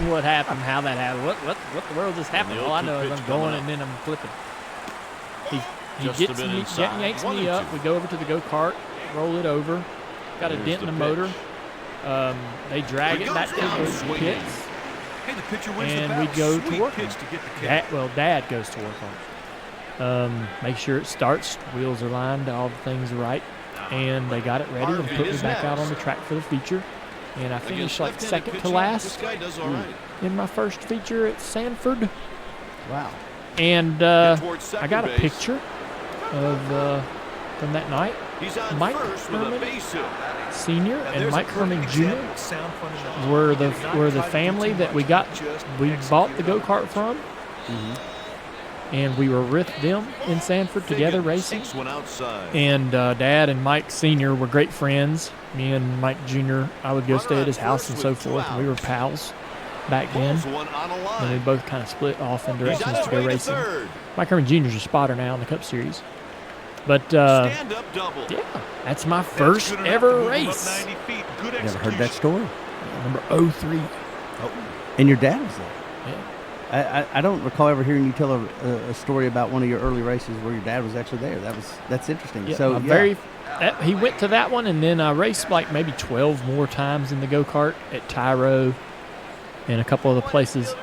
what happened, how that happened. What the world just happened? All I know is I'm going and then I'm flipping. He yanks me up. We go over to the go-kart, roll it over. Got a dent in the motor. They drag it back to the pits. And we go to work on it. Dad goes to work on it. Make sure it starts, wheels are lined, all the things are right. And they got it ready and put me back out on the track for the feature. And I finished like second to last in my first feature at Sanford. Wow. And I got a picture of from that night. Mike Herman Sr. and Mike Herman Jr. were the family that we bought the go-kart from. And we were with them in Sanford together racing. And Dad and Mike Sr. were great friends. Me and Mike Jr., I would go stay at his house and so forth. And we were pals back then. And we both kind of split off in directions to go racing. Mike Herman Jr. is a spotter now in the Cup Series. But, yeah, that's my first ever race. Never heard that story? Number 03. Oh. And your dad was there? Yeah. I don't recall ever hearing you tell a story about one of your early races where your dad was actually there. That's interesting. Yeah, So he went to that one, and then I raced like maybe 12 more times in the go-kart at Tyro and a couple other places.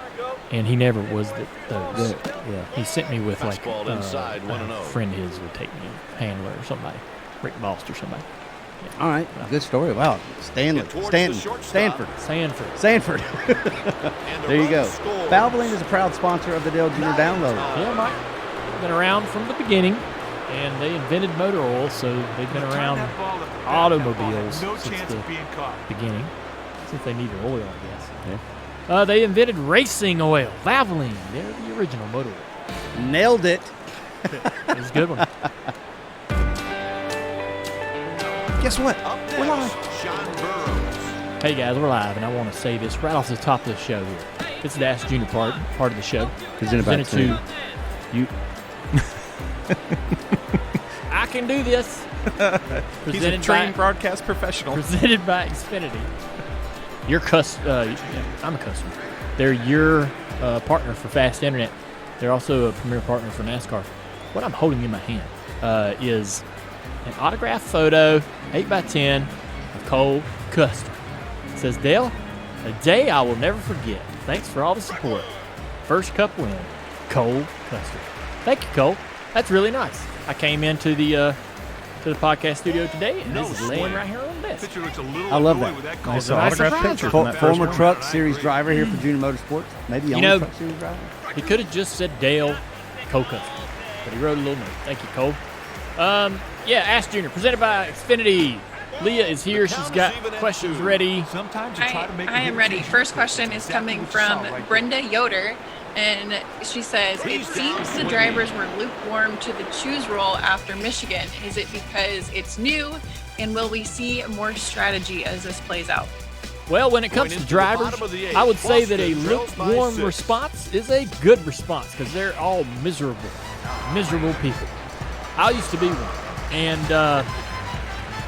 And he never was those. Yeah. He sent me with like a friend of his would take me, a handler or somebody, Rick Bost or somebody. Yeah. All right, good story. Wow, Stanford. There you go. Valvoline is a proud sponsor of the Dale Jr. Download. Yeah, Mike. Been around from the beginning, and they invented motor oil, so they've been around automobiles since the beginning, since they needed oil, I guess. Yeah. They invented racing oil, Valvoline. They're the original motor oil. Nailed it. It was a good one. Guess what? We're live. Hey guys, we're live, and I want to say this right off the top of the show here. It's the Ask Junior part of the show. Presented to you. I can do this. He's a trained broadcast professional. Presented by Xfinity. I'm a customer. They're your partner for fast internet. They're also a premier partner for NASCAR. What I'm holding in my hand is an autographed photo, 8x10, of Cole Custer. It says, Dale, a day I will never forget. Thanks for all the support. First Cup win, Cole Custer. Thank you, Cole. That's really nice. I came into the podcast studio today, and this is laying right here on the desk. I love that. Nice autographed picture. Former Truck Series driver here for Junior Motorsports. Maybe only Truck Series driver. He could have just said Dale Cole Custer, but he wrote a little note. Thank you, Cole. Ask Junior, presented by Xfinity. Leah is here. She's got questions ready. I am ready. First question is coming from Brenda Yoder, and she says, it seems the drivers were lukewarm to the choose rule after Michigan. Is it because it's new, and will we see more strategy as this plays out? Well, when it comes to drivers, I would say that a lukewarm response is a good response because they're all miserable people. I used to be one. And,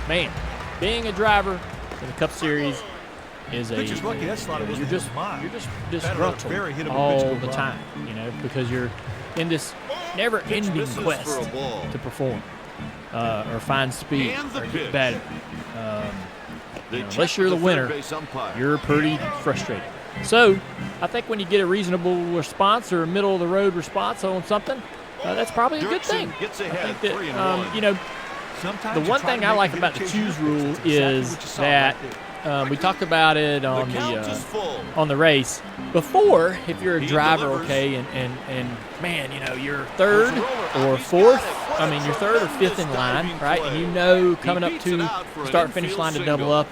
man, being a driver in the Cup Series is you're just disgruntled all the time, because you're in this never-ending quest to perform or find speed or get better. Unless you're the winner, you're pretty frustrated. So I think when you get a reasonable response or a middle-of-the-road response on something, that's probably a good thing. I think that, the one thing I like about the choose rule is that we talked about it on the race before. If you're a driver, okay, and man, you're third or fourth. You're third or fifth in line, right? And coming up to start-finish line to double up,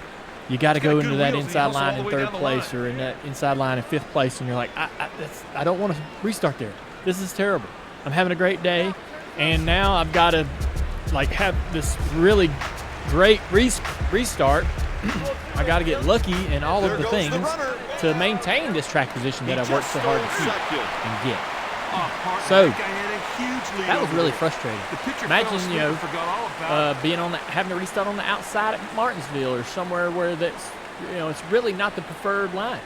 you got to go into that inside line in third place or in that inside line in fifth place, and you're like, I don't want to restart there. This is terrible. I'm having a great day, and now I've got to have this really great restart. I got to get lucky in all of the things to maintain this track position that I've worked so hard to keep and get. So that was really frustrating. Imagine, being having to restart on the outside at Martinsville or somewhere where that's, it's really not the preferred line.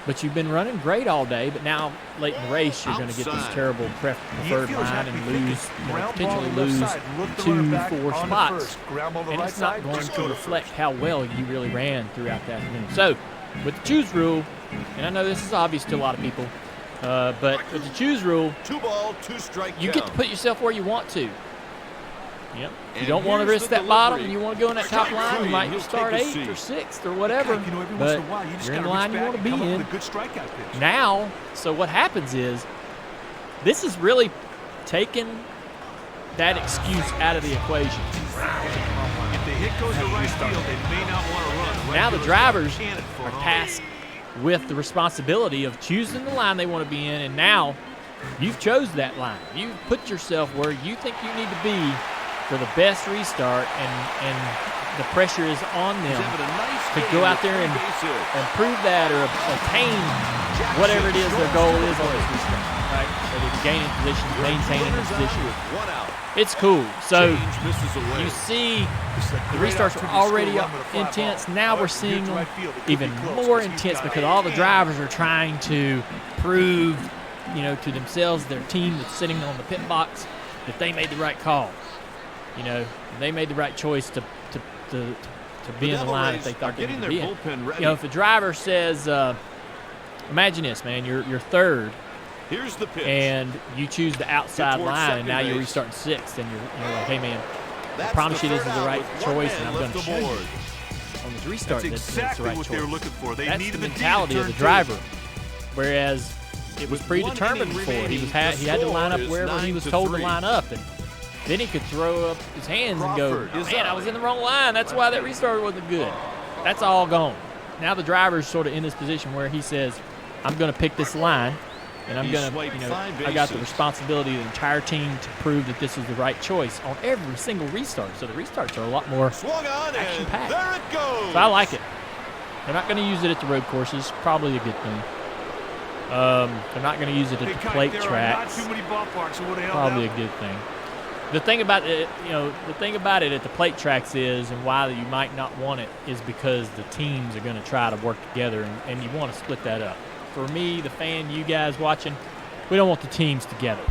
but you've been running great all day. But now, late in the race, you're going to get this terrible preferred line and lose, potentially lose 2-4 spots. And it's not going to reflect how well you really ran throughout the afternoon. So, with the choose rule, and I know this is obvious to a lot of people, but with the choose rule, 2 ball, 2 strike you count. get to put yourself where you want to. Yep. If you don't want to risk that bottom and you want to go in that top line, you might start 8th or 6th or whatever. But you're in the line you want to be in. Now, so what happens is, this is really taking that excuse out of the equation. If the hit goes to right field, they may not want to run. Now the drivers are tasked with the responsibility of choosing the line they want to be in, and now you've chose that line. You put yourself where you think you need to be for the best restart, and the pressure is on them to go out there and prove that or obtain whatever it is their goal is on this restart, right? Whether it's gaining position, maintaining a position. It's cool. So you see the restarts were already intense. Now we're seeing them even more intense because all the drivers are trying to prove, to themselves, their team that's sitting on the pit box, that they made the right call. They made the right choice to be in the line if they thought they needed to be in. If a driver says, imagine this, man, you're third. Here's the pitch. And you choose the outside line, and now you're restarting 6th, and you're like, hey, man, I promise you this is the right choice, and I'm going to show you on this restart that it's the right choice. That's the mentality of the driver, whereas it was predetermined before. He had to line up wherever he was told to line up, and then he could throw up his hands and go, man, I was in the wrong line. That's why that restart wasn't good. That's all gone. Now the driver's sort of in this position where he says, I'm going to pick this line, and I'm going to, I got the responsibility of the entire team to prove that this is the right choice on every single restart. So the restarts are a lot more action-packed. There it goes. So I like it. They're not going to use it at the road courses. Probably a good thing. They're not going to use it at the plate tracks. Probably a good thing. The thing about it, at the plate tracks is, and why you might not want it, is because the teams are going to try to work together, and you want to split that up. For me, the fan, you guys watching, we don't want the teams together.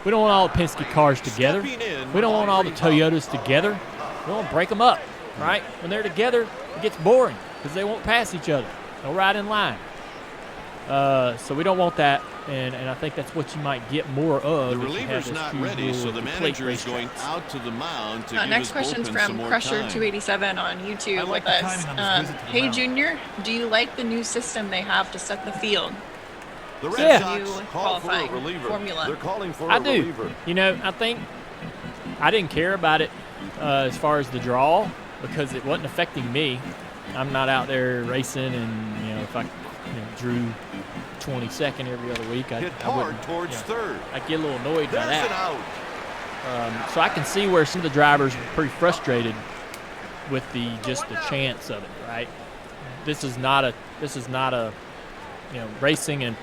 We don't want all the Penske cars together. We don't want all the Toyotas together. We want to break them up, right? When they're together, it gets boring because they won't pass each other. They'll ride in line. So we don't want that, and I think that's what you might get more of. The reliever's not ready, so the manager is going out to the mound to give next his question's bullpen from some more Crusher time. 287 on YouTube with us. Hey Junior, do you like the new system they have to set the field? The Red Sox New call for a qualifying reliever. formula. They're calling for I a do. reliever. I think I didn't care about it as far as the draw because it wasn't affecting me. I'm not out there racing, and if I drew 22nd every other week, I wouldn't, towards third. I'd get a little annoyed by There's an that. out. So I can see where some of the drivers were pretty frustrated with just the chance of it, right? This is not a racing and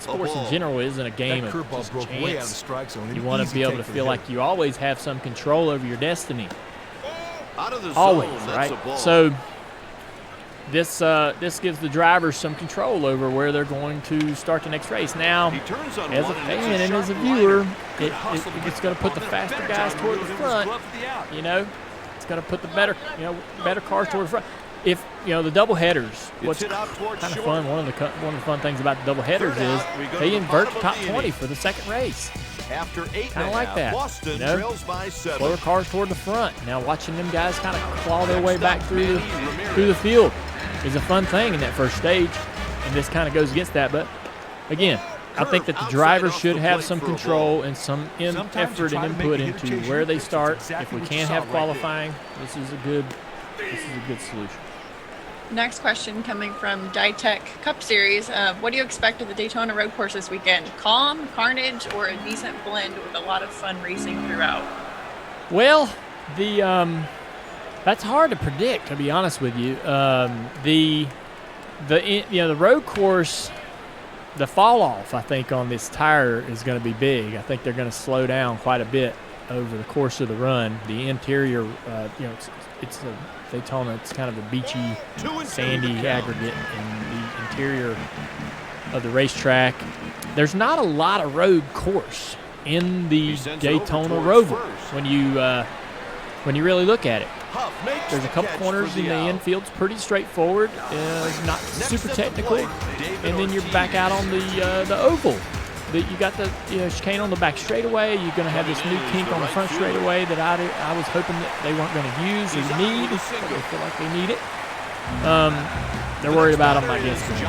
sports in general isn't a game of just chance. You want to be able to feel like you always have some control over your destiny. Out of the zone, Always, that's right? a ball. So this gives the drivers some control over where they're going to start the next race. Now, as a fan and as a viewer, it's going to put the faster guys toward the front. It's going to put the better cars toward the front. If the double headers, what's kind of fun? One of the fun things about the double headers is they invert the top 20 for the second race. After 8 kind of like that. Boston trails by 7. Slower cars toward the front. Now watching them guys kind of claw their way back through the field is a fun thing in that first stage, and this kind of goes against that. But again, I think that the drivers should have some control and some effort and input into where they start. If we can't have qualifying, this is a good solution. Next question coming from Ditech Cup Series. What do you expect of the Daytona road course this weekend? Calm, carnage, or a decent blend with a lot of fun racing throughout? Well, that's hard to predict, to be honest with you. The road course, the fall off, I think, on this tire is going to be big. I think they're going to slow down quite a bit over the course of the run. The interior, it's a Daytona. It's kind of a beachy, sandy aggregate, and the interior of the racetrack. There's not a lot of road course in the Daytona Roval when you really look at it. There's a couple corners in the infield's pretty straightforward, not super technical, and then you're back out on the oval. You got the chicane on the back straightaway. You're going to have this new kink on the front straightaway that I was hoping that they weren't going to use or need. They feel like they need it. They're worried about them, I guess. They're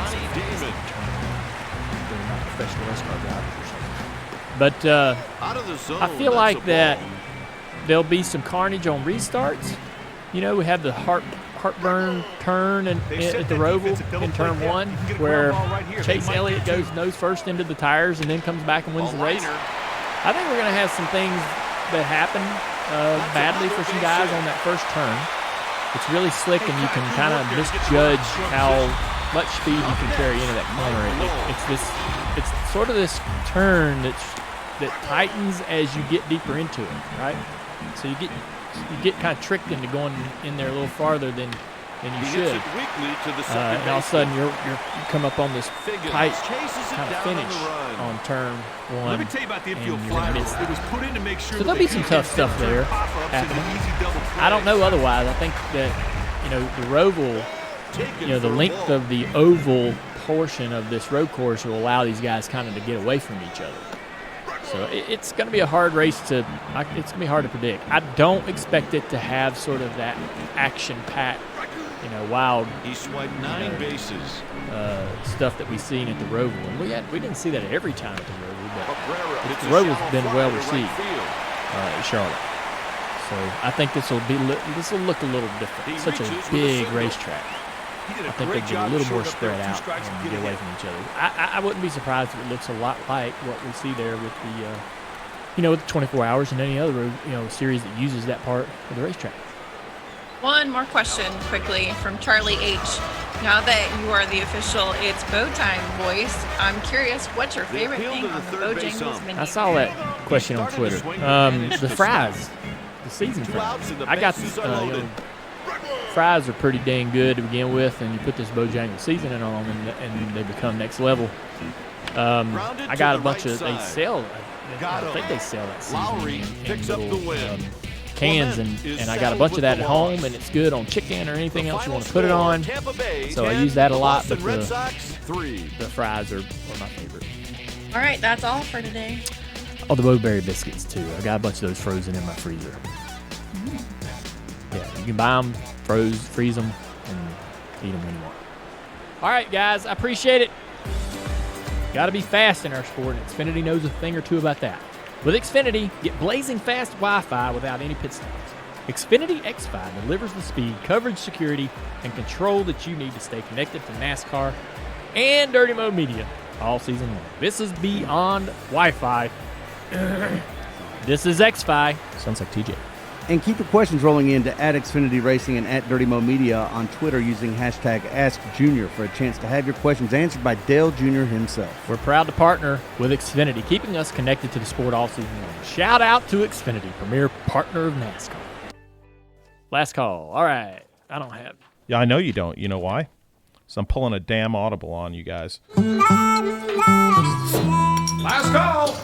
not professional race car drivers or something. But I feel like that there'll be some carnage on restarts. We have the heartburn turn at the Roval in turn 1 where Chase Elliott goes nose first into the tires and then comes back and wins the race. I think we're going to have some things that happen badly for some guys on that first turn. It's really slick, and you can kind of misjudge how much speed you can carry into that corner. It's sort of this turn that tightens as you get deeper into it, right? So you get kind of tricked into going in there a little farther than you should. And all of a sudden you come up on this tight kind of finish on turn 1. Let me tell you about the infield flaps. It was put in to make sure so there'll be some tough stuff there happening. I don't know otherwise. I think that the Roval, the length of the oval portion of this road course will allow these guys kind of to get away from each other. So it's going to be a hard race it's going to be hard to predict. I don't expect it to have sort of that action-packed, wild. He swiped 9 bases. Stuff that we've seen at the Roval, and we didn't see that every time at the Roval, but the Roval's been well received at Charlotte. So I think this will look a little different. Such a big racetrack. I think they'll get a little more spread out and get away from each other. I wouldn't be surprised if it looks a lot like what we see there with the, with the 24 hours and any other, series that uses that part of the racetrack. One more question quickly from Charlie H. Now that you are the official It's Bow Time voice, I'm curious, what's your favorite thing on the Bojangles menu? I saw that question on Twitter. The fries, the seasoned fries. I got fries are pretty dang good to begin with, and you put this Bojangles seasoning on them, and they become next level. I got a bunch of I think they sell that seasoning in little cans, and I got a bunch of that at home, and it's good on chicken or anything else you want to put it on. So I use that a lot, but the fries are my favorite. All right, that's all for today. Oh, the Bowberry biscuits too. I got a bunch of those frozen in my freezer. Yeah, you can buy them, freeze them, and eat them when you want. All right, guys, I appreciate it. Got to be fast in our sport, and Xfinity knows a thing or two about that. With Xfinity, get blazing fast Wi-Fi without any pit stops. Xfinity X5 delivers the speed, coverage, security, and control that you need to stay connected to NASCAR and Dirty Mo Media all season long. This is beyond Wi-Fi. This is X5. Sounds like TJ. And keep your questions rolling in to @Xfinity Racing and @DirtyMo Media on Twitter using hashtag AskJunior for a chance to have your questions answered by Dale Jr. himself. We're proud to partner with Xfinity, keeping us connected to the sport all season long. Shout out to Xfinity, premier partner of NASCAR. Last call. All right. I don't have. Yeah, I know you don't. You know why? So I'm pulling a damn audible on you guys. Last call.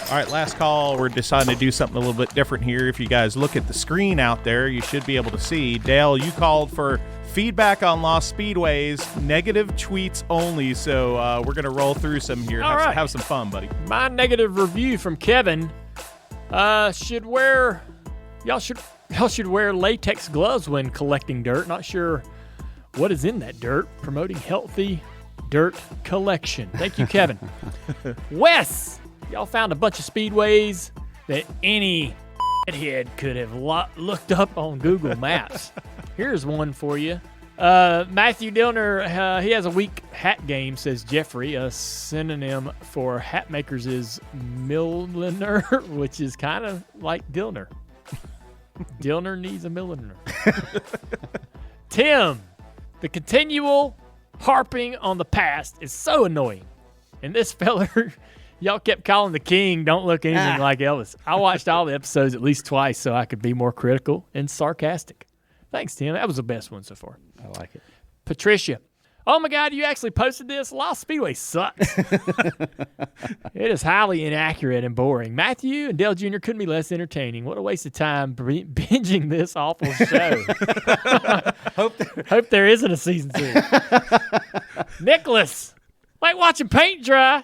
All right, last call. We're deciding to do something a little bit different here. If you guys look at the screen out there, you should be able to see. Dale, you called for feedback on Lost Speedways, negative tweets only. So we're going to roll through some here. Have some fun, buddy. My negative review from Kevin y'all should wear latex gloves when collecting dirt. Not sure what is in that dirt. Promoting healthy dirt collection. Thank you, Kevin. Wes. Y'all found a bunch of speedways that any head could have looked up on Google Maps. Here's one for you. Matthew Dillner, he has a weak hat game, says Jeffrey. A synonym for hat makers is milliner, which is kind of like Dillner. Dillner needs a milliner. Tim, the continual harping on the past is so annoying. And this feller... Y'all kept calling the king don't look anything like Elvis. I watched all the episodes at least twice so I could be more critical and sarcastic. Thanks, Tim. That was the best one so far. I like it. Patricia, Oh, my God, you actually posted this? Lost Speedway sucks. It is highly inaccurate and boring. Matthew and Dale Jr. couldn't be less entertaining. What a waste of time binging this awful show. Hope there isn't a season 2. Nicholas, like watching paint dry.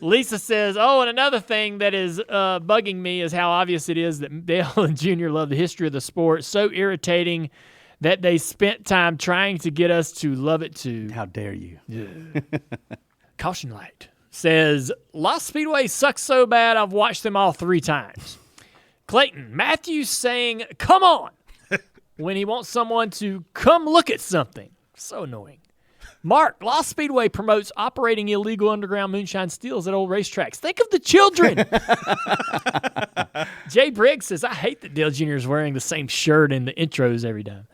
Lisa says, and another thing that is bugging me is how obvious it is that Dale and Jr. love the history of the sport. So irritating that they spent time trying to get us to love it too. How dare you? Yeah. Caution light says, Lost Speedway sucks so bad I've watched them all 3 times. Clayton, Matthew's saying, come on, when he wants someone to come look at something. So annoying. Mark, Lost Speedway promotes operating illegal underground moonshine steels at old racetracks. Think of the children. Jay Briggs says, I hate that Dale Jr. is wearing the same shirt in the intros every time.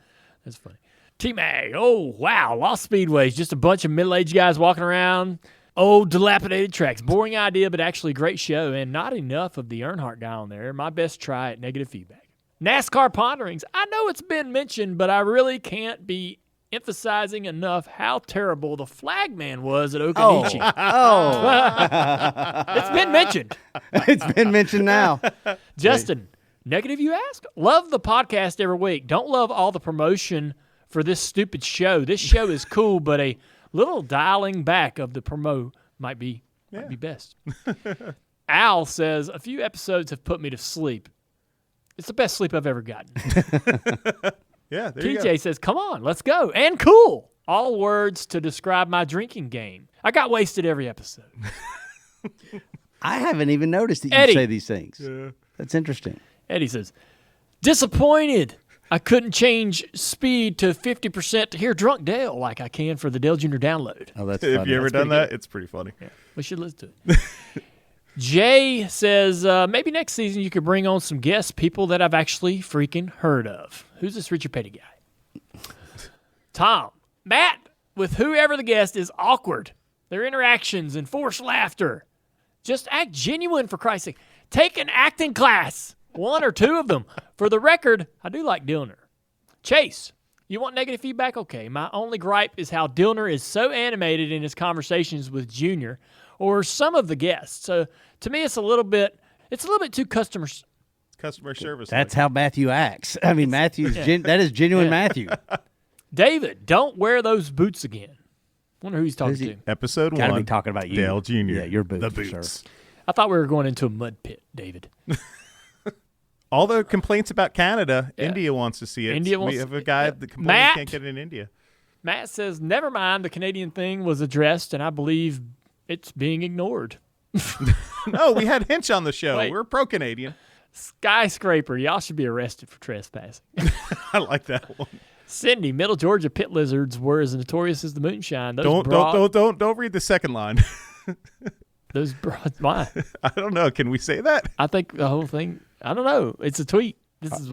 That's funny. T-Mag, oh, wow, Lost Speedway is just a bunch of middle-aged guys walking around old, dilapidated tracks. Boring idea, but actually great show, and not enough of the Earnhardt guy on there. My best try at negative feedback. NASCAR Ponderings, I know it's been mentioned, but I really can't be emphasizing enough how terrible the flagman was at Okanichi. It's been mentioned. It's been mentioned now. Justin, negative you ask? Love the podcast every week. Don't love all the promotion for this stupid show. This show is cool, but a little dialing back of the promo might be best. Al says, a few episodes have put me to sleep. It's the best sleep I've ever gotten. Yeah, there you go. TJ says, come on, let's go. And cool. All words to describe my drinking game. I got wasted every episode. I haven't even noticed that Eddie. you say these things. Yeah. That's interesting. Eddie says, disappointed. I couldn't change speed to 50% to hear Drunk Dale like I can for the Dale Jr. download. Oh, that's funny. Have you ever That's done pretty that? good. It's pretty funny. Yeah, we should listen to it. Jay says, maybe next season you could bring on some guests, people that I've actually freaking heard of. Who's this Richard Petty guy? Tom, Matt, with whoever the guest is awkward. Their interactions and forced laughter. Just act genuine, for Christ's sake. Take an acting class, 1 or 2 of them. For the record, I do like Dillner. Chase, you want negative feedback? Okay, my only gripe is how Dillner is so animated in his conversations with Junior or some of the guests. So to me, it's a little bit too customer service. That's how Matthew acts. I mean, that is genuine Matthew. David, don't wear those boots again. Wonder who he's talking to. Episode 1. Gotta be talking about you. Dale Jr. Yeah, your boots. The for boots. sure. I thought we were going into a mud pit, David. All the complaints about Canada, India wants to see it. We have a guy that complains he can't get it in India. Matt says, never mind, the Canadian thing was addressed, and I believe it's being ignored. No, we had Hinch on the show. Wait. We're pro-Canadian. Skyscraper, y'all should be arrested for trespassing. I like that one. Cindy, Middle Georgia pit lizards were as notorious as the moonshine. Don't read the second line. Those broad, why? I don't know. Can we say that? I think the whole thing. I don't know. It's a tweet. This is